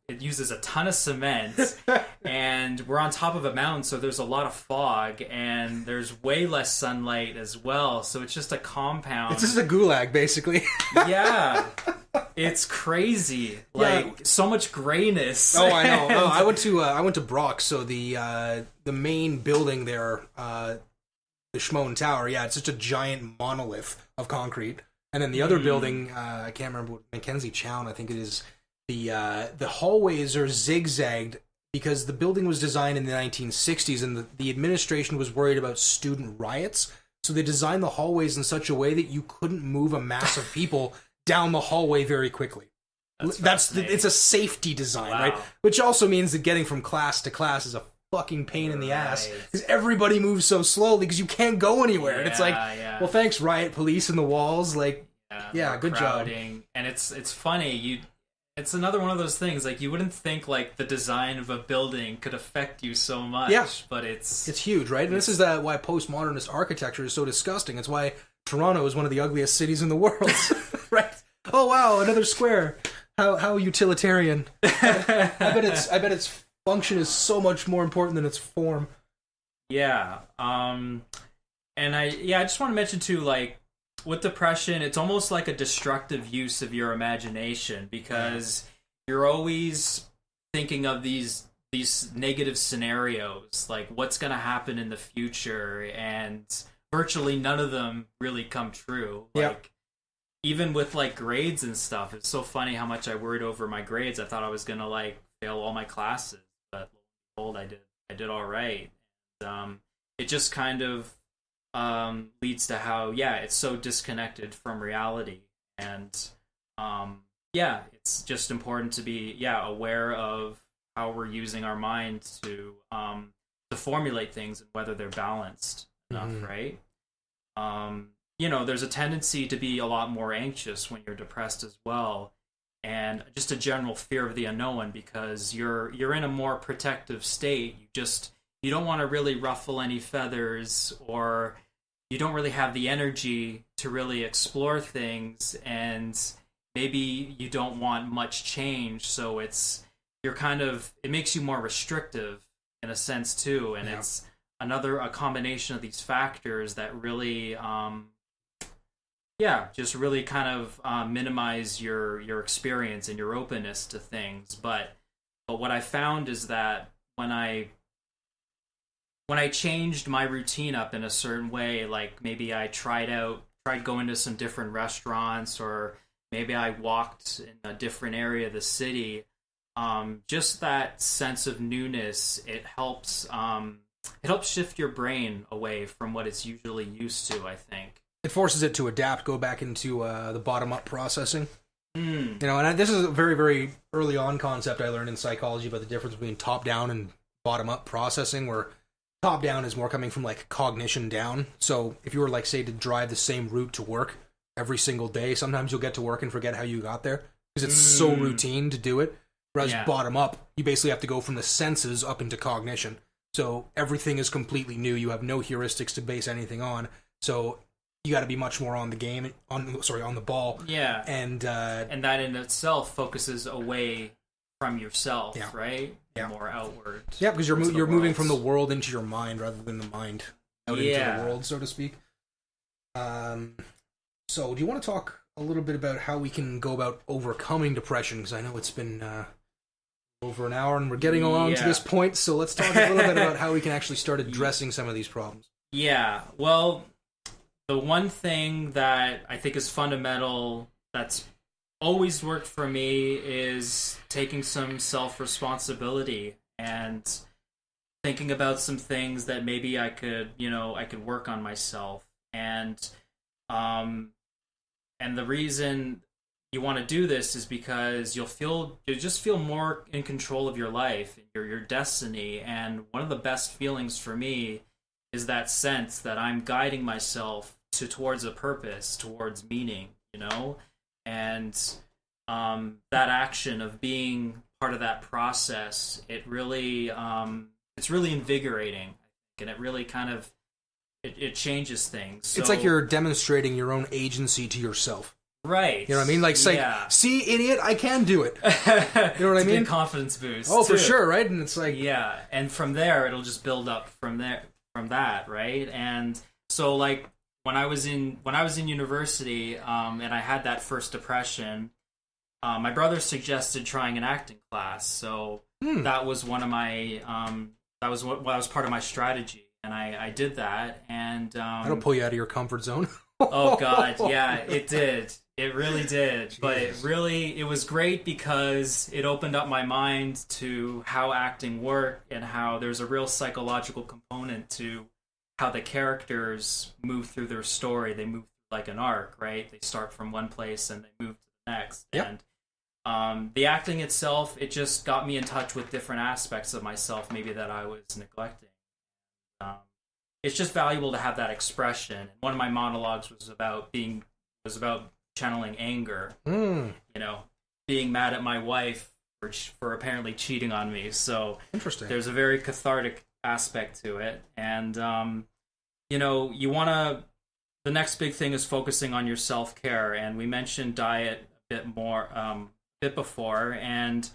it uses a ton of cement, and we're on top of a mountain, so there's a lot of fog, and there's way less sunlight as well. So it's just a compound. It's just a gulag, basically. Yeah, it's crazy. Like so much grayness. Oh, I know. No, I went to Brock, so the main building there, the Schmoen Tower. Yeah, it's just a giant monolith of concrete. And then the other building, I can't remember what, Mackenzie Chown, I think it is. The hallways are zigzagged because the building was designed in the 1960s, and the administration was worried about student riots. So they designed the hallways in such a way that you couldn't move a mass of people down the hallway very quickly. It's a safety design, right? Which also means that getting from class to class is a fucking pain in the ass, because everybody moves so slowly because you can't go anywhere. And it's like, well, thanks, riot police in the walls. Like, good crowding. job. And it's funny. It's another one of those things. Like, you wouldn't think like the design of a building could affect you so much. Yeah, but it's huge, right? And this is why postmodernist architecture is so disgusting. It's why Toronto is one of the ugliest cities in the world, right? Oh wow, another square. How utilitarian. I bet its function is so much more important than its form. Yeah. And I just want to mention too, like, with depression, it's almost like a destructive use of your imagination, because you're always thinking of these negative scenarios, like what's going to happen in the future, and virtually none of them really come true. Like, even with like grades and stuff, it's so funny how much I worried over my grades. I thought I was going to like fail all my classes, but lo and behold, I did all right. It just kind of leads to how it's so disconnected from reality, and it's just important to be aware of how we're using our mind to formulate things and whether they're balanced enough, right? There's a tendency to be a lot more anxious when you're depressed as well, and just a general fear of the unknown, because you're in a more protective state. You don't want to really ruffle any feathers, or you don't really have the energy to really explore things, and maybe you don't want much change, so it makes you more restrictive in a sense too, and it's a combination of these factors that really just really kind of minimize your experience and your openness to things. But what I found is that when I changed my routine up in a certain way, like maybe I tried going to some different restaurants, or maybe I walked in a different area of the city, just that sense of newness, it helps shift your brain away from what it's usually used to, I think. It forces it to adapt, go back into the bottom-up processing. And this is a very, very early on concept I learned in psychology about the difference between top-down and bottom-up processing, where top-down is more coming from, like, cognition down. So if you were, like, say, to drive the same route to work every single day, sometimes you'll get to work and forget how you got there, because it's so routine to do it. Whereas bottom-up, you basically have to go from the senses up into cognition. So everything is completely new. You have no heuristics to base anything on. So you got to be much more on the game, on the ball. Yeah. And that in itself focuses away from yourself, right? Yeah. More outward. Yeah, because you're moving from the world into your mind rather than the mind out into the world, so to speak. So do you want to talk a little bit about how we can go about overcoming depression? Because I know it's been over an hour and we're getting along to this point, so let's talk a little bit about how we can actually start addressing some of these problems. Yeah, well, the one thing that I think is fundamental that's always worked for me is taking some self-responsibility and thinking about some things that maybe I could work on myself. And the reason you want to do this is because you'll just feel more in control of your life, your destiny. And one of the best feelings for me is that sense that I'm guiding myself towards a purpose, towards meaning, and that action of being part of that process, it's really invigorating, and it really kind of it changes things. So, it's like you're demonstrating your own agency to yourself. Right. You know what I mean? Like, see, idiot, I can do it. You know what I mean? It's a confidence boost. Oh, for sure, right? And it's like... Yeah, and from there, it'll just build up from that, right? And so, like, when I was in university, and I had that first depression, my brother suggested trying an acting class. So that was one of my... that was part of my strategy. And I did that, and... that'll pull you out of your comfort zone. Oh, God, yeah, it did. It really did. Jeez. But it was great because it opened up my mind to how acting worked and how there's a real psychological component to how the characters move through their story. They move like an arc, right? They start from one place and they move to the next. Yep. And the acting itself, it just got me in touch with different aspects of myself maybe that I was neglecting. It's just valuable to have that expression. And one of my monologues was about channeling anger. Being mad at my wife for apparently cheating on me. So interesting. There's a very cathartic aspect to it, and you want to. The next big thing is focusing on your self-care, and we mentioned diet a bit more, a bit before, and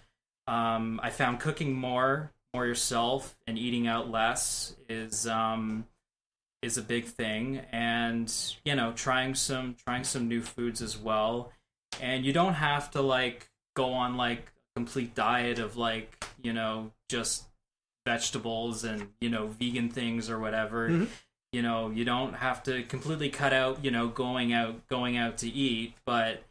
I found cooking more yourself and eating out less is a big thing, and trying some new foods as well. And you don't have to like go on like a complete diet of like just vegetables and vegan things or whatever. Mm-hmm. You don't have to completely cut out going out to eat, but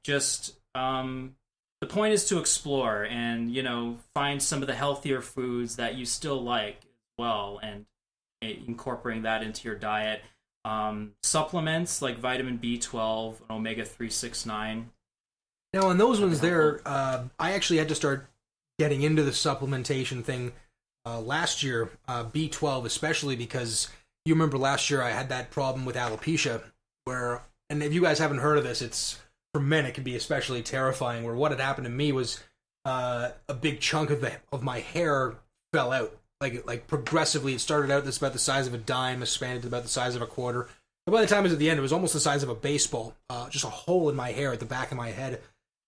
just the point is to explore and find some of the healthier foods that you still like as well, and incorporating that into your diet. Supplements like vitamin B12 and omega 369. Now, on those ones there, I actually had to start getting into the supplementation thing last year, B12 especially, because you remember last year I had that problem with alopecia, where, and if you guys haven't heard of this, it's, for men it can be especially terrifying, where what had happened to me was a big chunk of my hair fell out. Like progressively, it started out that's about the size of a dime, expanded to about the size of a quarter. But by the time it was at the end, it was almost the size of a baseball, just a hole in my hair at the back of my head.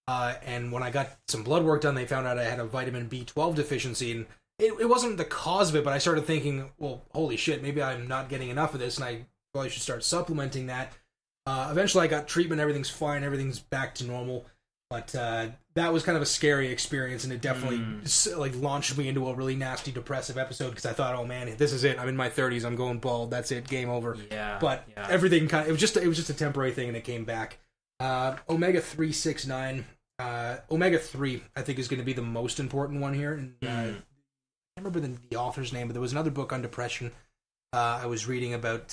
And when I got some blood work done, they found out I had a vitamin B12 deficiency, and it wasn't the cause of it, but I started thinking, well, holy shit, maybe I'm not getting enough of this, and I probably should start supplementing that. Eventually I got treatment, everything's fine, everything's back to normal, but that was kind of a scary experience, and it definitely like launched me into a really nasty depressive episode, because I thought, oh man, this is it, I'm in my 30s, I'm going bald, that's it, game over. But everything kind of, it was just a temporary thing, and it came back. Omega 369, omega 3 I think is going to be the most important one here, and I can't remember the author's name, but there was another book on depression I was reading about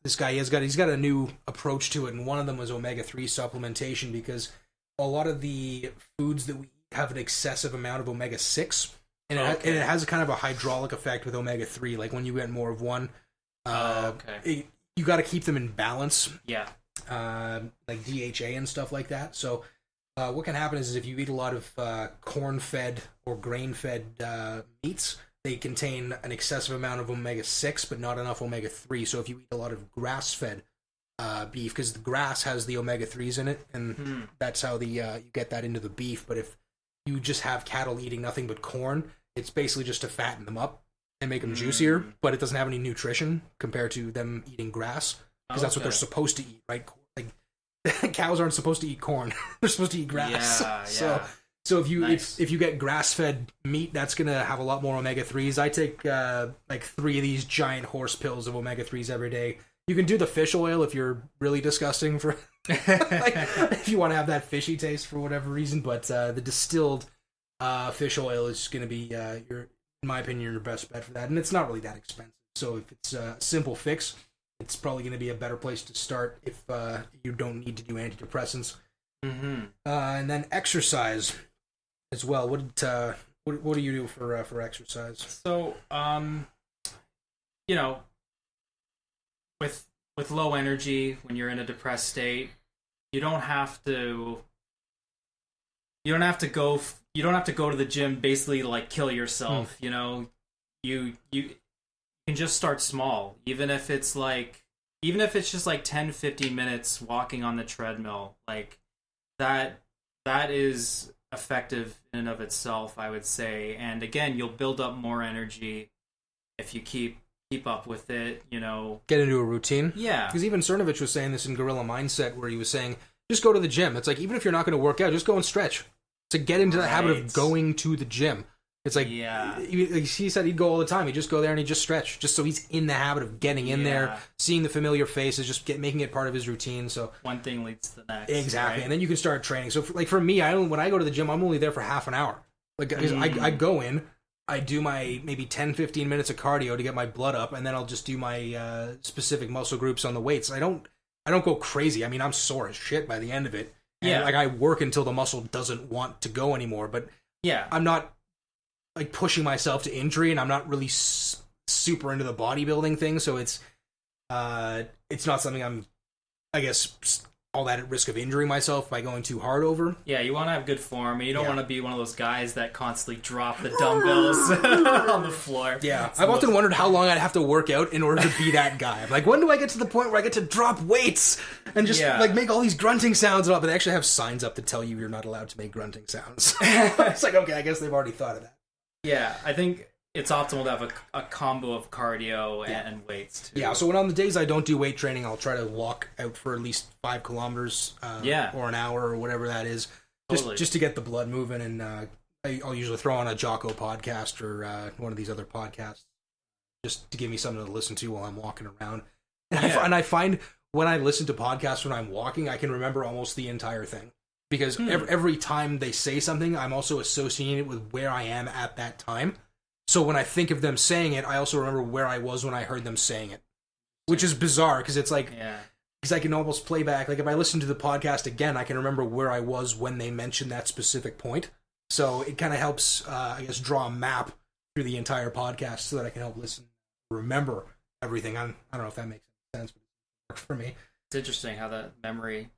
this guy. He's got a new approach to it, and one of them was omega 3 supplementation, because a lot of the foods that we eat have an excessive amount of omega 6, and it has kind of a hydraulic effect with omega 3. Like when you get more of one, you got to keep them in balance. Yeah. Like DHA and stuff like that. So what can happen is if you eat a lot of corn-fed or grain-fed meats, they contain an excessive amount of omega-6, but not enough omega-3. So if you eat a lot of grass-fed beef, because the grass has the omega-3s in it, and that's how you get that into the beef. But if you just have cattle eating nothing but corn, it's basically just to fatten them up and make them juicier, but it doesn't have any nutrition compared to them eating grass, because that's what they're supposed to eat, right? Like cows aren't supposed to eat corn; they're supposed to eat grass. Yeah. So if you get grass-fed meat, that's gonna have a lot more omega-3s. I take like 3 of these giant horse pills of omega-3s every day. You can do the fish oil if you're really disgusting for like, if you want to have that fishy taste for whatever reason. But the distilled fish oil is gonna be in my opinion, your best bet for that, and it's not really that expensive. So if it's a simple fix, it's probably going to be a better place to start if you don't need to do antidepressants. And then exercise as well. What do you do for exercise? So, with low energy, when you're in a depressed state, you don't have to go to the gym basically to like kill yourself. You can just start small, even if it's just like 10-15 minutes walking on the treadmill. Like that is effective in and of itself, I would say. And again, you'll build up more energy if you keep up with it, Get into a routine. Yeah. Because even Cernovich was saying this in Gorilla Mindset, where he was saying, just go to the gym. It's like, even if you're not going to work out, just go and stretch. To get into the habit of going to the gym. It's like, he said he'd go all the time. He'd just go there and he'd just stretch, just so he's in the habit of getting in there, seeing the familiar faces, just making it part of his routine. So one thing leads to the next. Exactly, right? And then you can start training. So for me, when I go to the gym, I'm only there for half an hour. Like I go in, I do my maybe 10-15 minutes of cardio to get my blood up, and then I'll just do my specific muscle groups on the weights. I don't go crazy. I mean, I'm sore as shit by the end of it. And, like, I work until the muscle doesn't want to go anymore. But I'm not like pushing myself to injury, and I'm not really super into the bodybuilding thing. So it's not something I'm, I guess, all that at risk of injuring myself by going too hard over. Yeah, you want to have good form, and you don't want to be one of those guys that constantly drop the dumbbells on the floor. Yeah, I've often wondered how long I'd have to work out in order to be that guy. I'm like, when do I get to the point where I get to drop weights and just like make all these grunting sounds and all? But they actually have signs up that tell you you're not allowed to make grunting sounds. It's like, okay, I guess they've already thought of that. Yeah, I think it's optimal to have a combo of cardio and weights too. Yeah, so when on the days I don't do weight training, I'll try to walk out for at least 5 kilometers or an hour or whatever that is, just to get the blood moving. And I'll usually throw on a Jocko podcast or one of these other podcasts just to give me something to listen to while I'm walking around. And I find when I listen to podcasts when I'm walking, I can remember almost the entire thing. Because every time they say something, I'm also associating it with where I am at that time. So when I think of them saying it, I also remember where I was when I heard them saying it. Which is bizarre, because it's like... Because I can almost play back. Like, if I listen to the podcast again, I can remember where I was when they mentioned that specific point. So it kind of helps, I guess, draw a map through the entire podcast so that I can help remember everything. I don't know if that makes sense, but it works for me. It's interesting how that memory...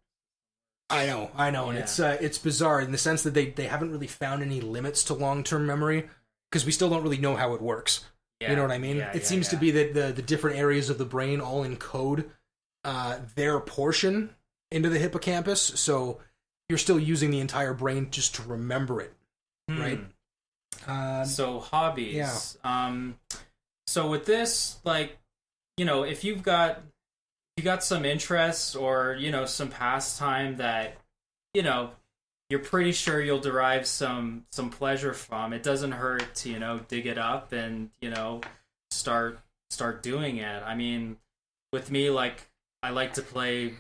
I know, and it's bizarre in the sense that they haven't really found any limits to long-term memory, because we still don't really know how it works. You know what I mean? It seems to be that the different areas of the brain all encode their portion into the hippocampus, so you're still using the entire brain just to remember it, right? So hobbies. So with this, like, you know, if you got some interests or, you know, some pastime that, you know, you're pretty sure you'll derive some pleasure from, it doesn't hurt to, you know, dig it up and, you know, start doing it. I mean, with me, like, I like to play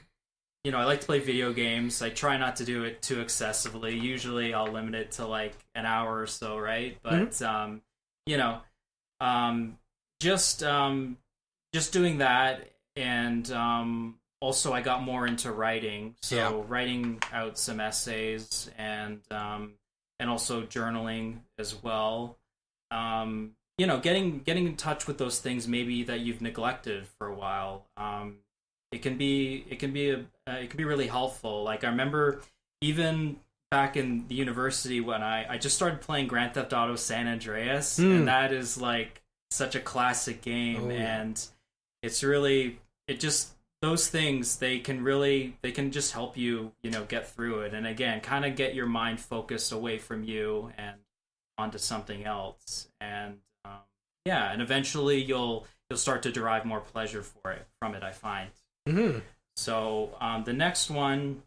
video games. I try not to do it too excessively. Usually I'll limit it to like an hour or so, right? But you know, just doing that. And also I got more into writing, so writing out some essays and also journaling as well. You know, getting in touch with those things maybe that you've neglected for a while. It can be really helpful. Like, I remember even back in the university when I just started playing Grand Theft Auto San Andreas, and that is like such a classic game, and it's really, those things, they can just help you, you know, get through it. And again, kind of get your mind focused away from you and onto something else. And and eventually you'll start to derive more pleasure from it, I find. So the next one,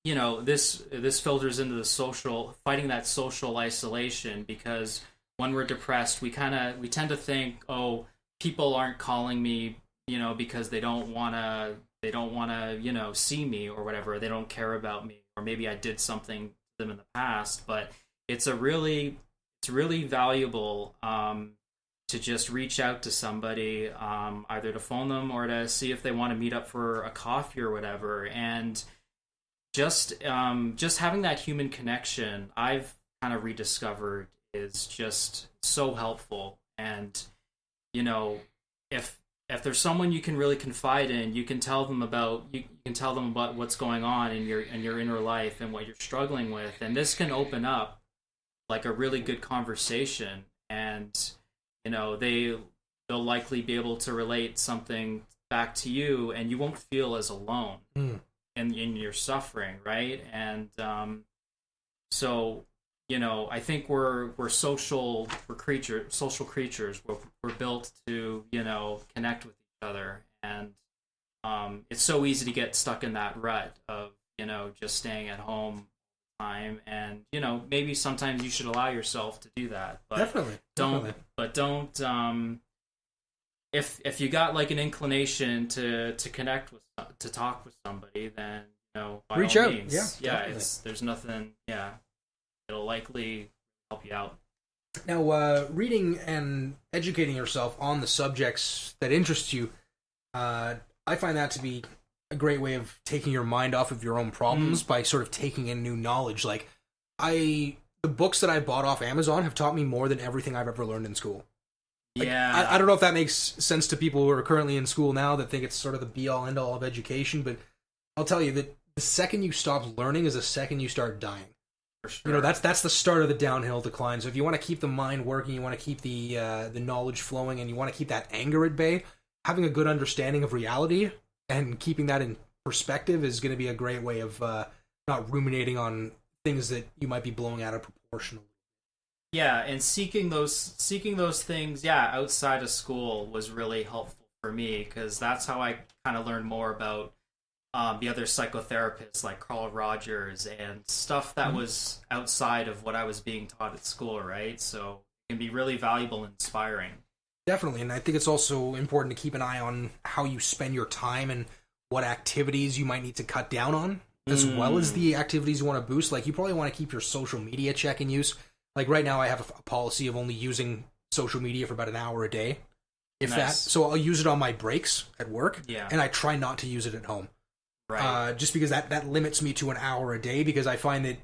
you know, this filters into the fighting that social isolation, because when we're depressed, we tend to think, oh, people aren't calling me, you know, because they don't want to, you know, see me or whatever. They don't care about me, or maybe I did something to them in the past. But it's really valuable to just reach out to somebody, either to phone them or to see if they want to meet up for a coffee or whatever. And just having that human connection, I've kind of rediscovered, is just so helpful. And, you know, if there's someone you can really confide in, you can tell them about what's going on in your inner life and what you're struggling with, and this can open up like a really good conversation. And, you know, they'll likely be able to relate something back to you, and you won't feel as alone in your suffering, right? And so, you know, I think we're social creatures. We're built to, you know, connect with each other, and it's so easy to get stuck in that rut of, you know, just staying at home all the time. And, you know, maybe sometimes you should allow yourself to do that, but Definitely. don't if you got like an inclination to connect with, to talk with somebody, then, you know, by Reach all out. means. Yeah, There's nothing. Yeah, it'll likely help you out. Now, reading and educating yourself on the subjects that interest you, I find that to be a great way of taking your mind off of your own problems by sort of taking in new knowledge. Like, the books that I bought off Amazon have taught me more than everything I've ever learned in school. Like, Yeah. I don't know if that makes sense to people who are currently in school now that think it's sort of the be-all, end-all of education, but I'll tell you that the second you stop learning is the second you start dying. For sure. You know, that's the start of the downhill decline. So if you want to keep the mind working, you want to keep the knowledge flowing, and you want to keep that anger at bay, having a good understanding of reality and keeping that in perspective is going to be a great way of not ruminating on things that you might be blowing out of proportion. Yeah, and seeking those things, outside of school was really helpful for me, because that's how I kind of learned more about the other psychotherapists like Carl Rogers and stuff that was outside of what I was being taught at school, right? So it can be really valuable and inspiring. Definitely, and I think it's also important to keep an eye on how you spend your time and what activities you might need to cut down on, as well as the activities you want to boost. Like, you probably want to keep your social media check in use. Like, right now I have a policy of only using social media for about an hour a day, if that. So I'll use it on my breaks at work, and I try not to use it at home. Right. Just because that limits me to an hour a day, because I find that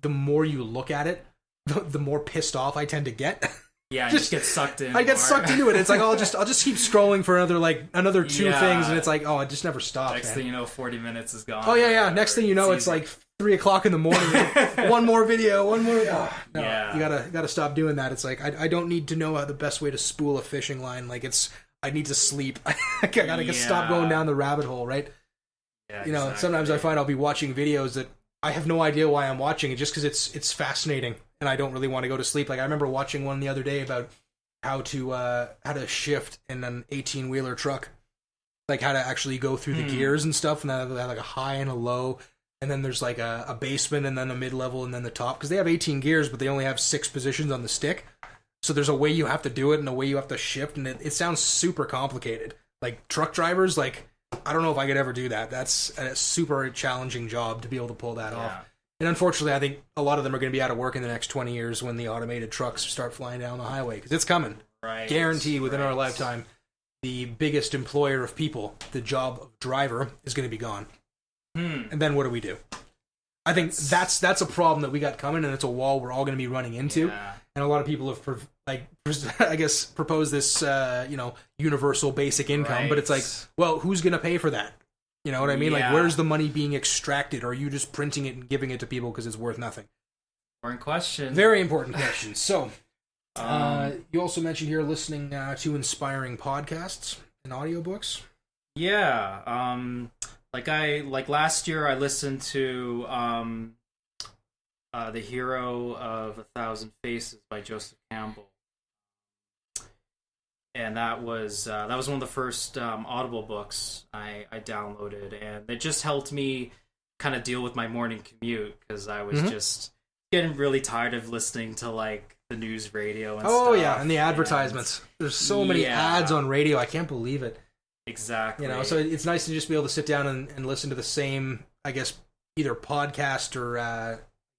the more you look at it, the more pissed off I tend to get. Yeah, just get sucked in. I get sucked into it. It's like I'll just keep scrolling for another two things, and it's like, oh, it just never stops. Next thing you know, 40 minutes is gone. Oh yeah. Next thing you know, it's like 3 o'clock in the morning. One more video, one more. Oh, no, you gotta stop doing that. It's like I don't need to know the best way to spool a fishing line. Like, I need to sleep. I gotta stop going down the rabbit hole, right? Yeah, you know, exactly. Sometimes I find I'll be watching videos that I have no idea why I'm watching it, just because it's fascinating, and I don't really want to go to sleep. Like, I remember watching one the other day about how to shift in an 18-wheeler truck, like how to actually go through the gears and stuff, and then they have like a high and a low, and then there's like a basement, and then a mid-level, and then the top, because they have 18 gears, but they only have 6 positions on the stick. So there's a way you have to do it and a way you have to shift, and it sounds super complicated. Like, truck drivers, like, I don't know if I could ever do that. That's a super challenging job to be able to pull that off. And unfortunately, I think a lot of them are going to be out of work in the next 20 years when the automated trucks start flying down the highway, because it's coming. Right. Guaranteed within our lifetime, the biggest employer of people, the job of driver, is going to be gone. And then what do we do? I think that's a problem that we got coming, and it's a wall we're all going to be running into. Yeah. And a lot of people have, I guess, proposed this, universal basic income. But it's like, well, who's going to pay for that? You know what I mean? Yeah. Like, where's the money being extracted? Or are you just printing it and giving it to people because it's worth nothing? Important question. Very important question. So, you also mentioned here listening to inspiring podcasts and audiobooks. Yeah. Like last year, I listened to The Hero of a Thousand Faces by Joseph Campbell. And that was one of the first Audible books I downloaded, and it just helped me kind of deal with my morning commute, because I was just getting really tired of listening to like the news radio and stuff. Oh yeah, and the advertisements. There's so many ads on radio. I can't believe it. Exactly. You know, so it's nice to just be able to sit down and listen to the same, I guess, either podcast or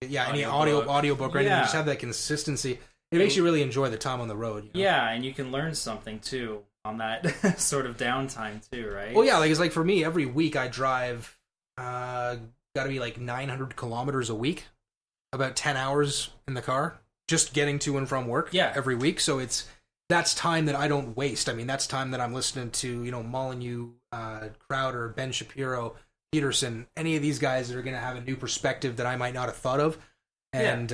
any audiobook, right? And you just have that consistency. It makes you really enjoy the time on the road. You know? Yeah, and you can learn something too on that sort of downtime too, right? Well, yeah, like it's like for me, every week I drive, got to be like 900 kilometers a week, about 10 hours in the car, just getting to and from work. Yeah. Every week, so that's time that I don't waste. I mean, that's time that I'm listening to, Molyneux, Crowder, Ben Shapiro, Peterson, any of these guys that are going to have a new perspective that I might not have thought of, and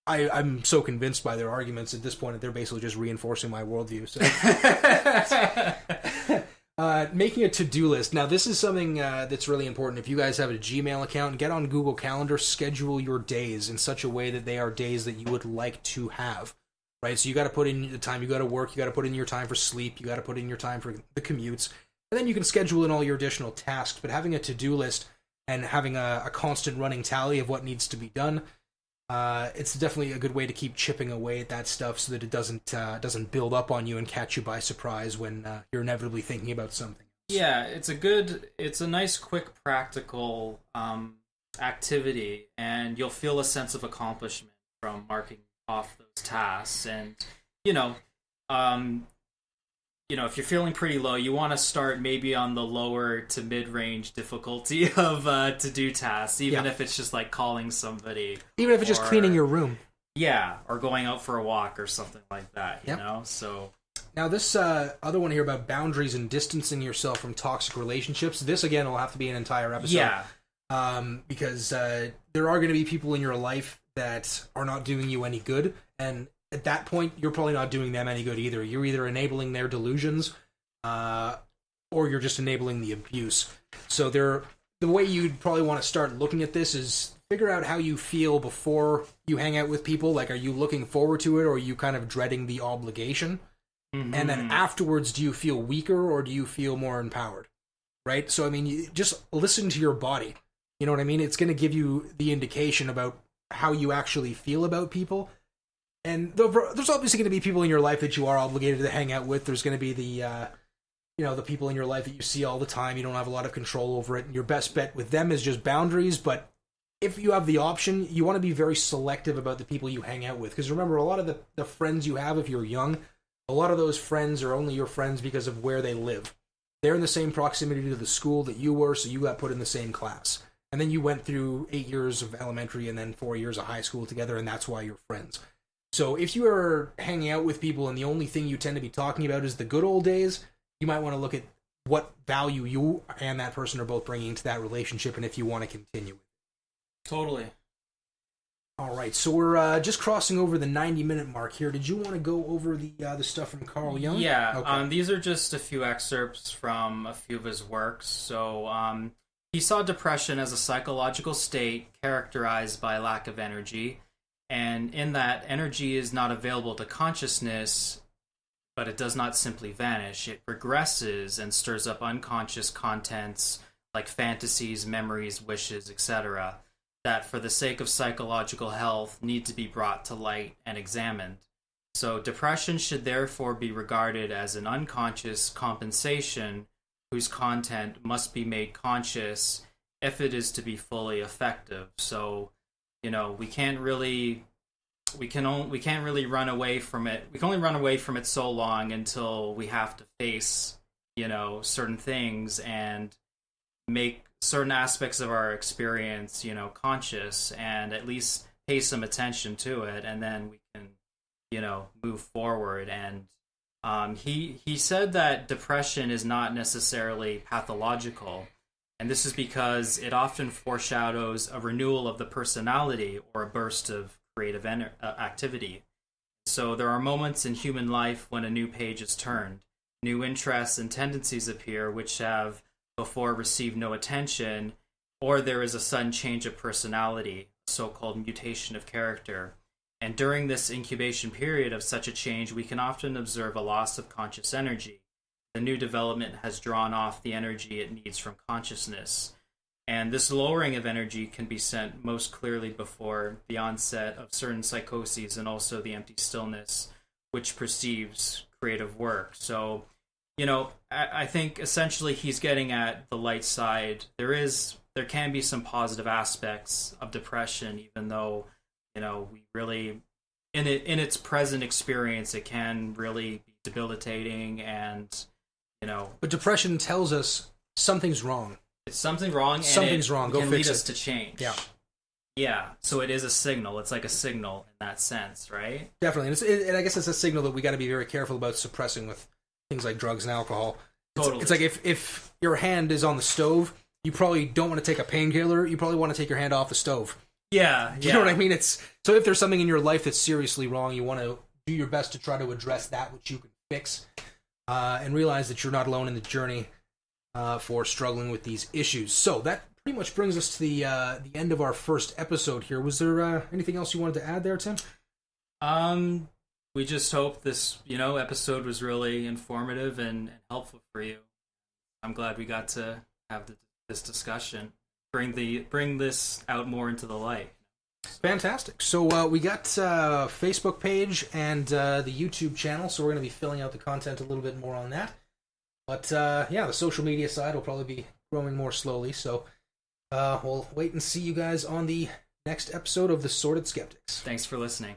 I'm so convinced by their arguments at this point that they're basically just reinforcing my worldview. So, making a to-do list. Now, this is something that's really important. If you guys have a Gmail account, get on Google Calendar, schedule your days in such a way that they are days that you would like to have. Right? So you got to put in the time you got to work, you got to put in your time for sleep, you got to put in your time for the commutes, and then you can schedule in all your additional tasks. But having a to-do list and having a constant running tally of what needs to be done, it's definitely a good way to keep chipping away at that stuff so that it doesn't build up on you and catch you by surprise when you're inevitably thinking about something. Yeah, it's a nice, quick, practical activity, and you'll feel a sense of accomplishment from marking off those tasks. And if you're feeling pretty low, you want to start maybe on the lower to mid-range difficulty of to-do tasks, even if it's just like calling somebody. Even if it's just cleaning your room. Yeah, or going out for a walk or something like that, you know? So Now, this other one here about boundaries and distancing yourself from toxic relationships, this, again, will have to be an entire episode. Yeah. Because there are going to be people in your life that are not doing you any good, and at that point, you're probably not doing them any good either. You're either enabling their delusions, or you're just enabling the abuse. So the way you'd probably want to start looking at this is figure out how you feel before you hang out with people. Like, are you looking forward to it, or are you kind of dreading the obligation? Mm-hmm. And then afterwards, do you feel weaker, or do you feel more empowered? Right? So, I mean, you just listen to your body. You know what I mean? It's going to give you the indication about how you actually feel about people. And there's obviously going to be people in your life that you are obligated to hang out with. There's going to be the people in your life that you see all the time. You don't have a lot of control over it. And your best bet with them is just boundaries. But if you have the option, you want to be very selective about the people you hang out with. Because remember, a lot of the friends you have if you're young, a lot of those friends are only your friends because of where they live. They're in the same proximity to the school that you were, so you got put in the same class. And then you went through 8 years of elementary and then 4 years of high school together, and that's why you're friends. So if you are hanging out with people and the only thing you tend to be talking about is the good old days, you might want to look at what value you and that person are both bringing to that relationship, and if you want to continue with it. Totally. All right, so we're just crossing over the 90-minute mark here. Did you want to go over the stuff from Carl Jung? Yeah, okay. These are just a few excerpts from a few of his works. So he saw depression as a psychological state characterized by lack of energy, and in that, energy is not available to consciousness, but it does not simply vanish. It regresses and stirs up unconscious contents like fantasies, memories, wishes, etc., that for the sake of psychological health need to be brought to light and examined. So depression should therefore be regarded as an unconscious compensation whose content must be made conscious if it is to be fully effective. So, we can't really run away from it. We can only run away from it so long until we have to face, certain things and make certain aspects of our experience, conscious, and at least pay some attention to it, and then we can, move forward. And he said that depression is not necessarily pathological, and this is because it often foreshadows a renewal of the personality or a burst of creative activity. So there are moments in human life when a new page is turned, new interests and tendencies appear which have before received no attention, or there is a sudden change of personality, so-called mutation of character. And during this incubation period of such a change, we can often observe a loss of conscious energy. The new development has drawn off the energy it needs from consciousness. And this lowering of energy can be sent most clearly before the onset of certain psychoses and also the empty stillness, which perceives creative work. So, I think essentially he's getting at the light side. There can be some positive aspects of depression, even though, we really, in its present experience, it can really be debilitating and, But depression tells us something's wrong. It's something wrong, and something's wrong. Go can fix lead it. us to change. Yeah. Yeah, so it is a signal. It's like a signal in that sense, right? Definitely. And I guess it's a signal that we got to be very careful about suppressing with things like drugs and alcohol. Totally. It's like if your hand is on the stove, you probably don't want to take a painkiller. You probably want to take your hand off the stove. Yeah. You know what I mean? So if there's something in your life that's seriously wrong, you want to do your best to try to address that which you can fix, and realize that you're not alone in the journey for struggling with these issues. So that pretty much brings us to the end of our first episode here. Was there anything else you wanted to add there, Tim? We just hope this, episode was really informative and helpful for you. I'm glad we got to have this discussion. Bring this out more into the light. Fantastic. So we got Facebook page and the YouTube channel, so we're going to be filling out the content a little bit more on that. But the social media side will probably be growing more slowly, so we'll wait and see you guys on the next episode of The Sordid Skeptics. Thanks for listening.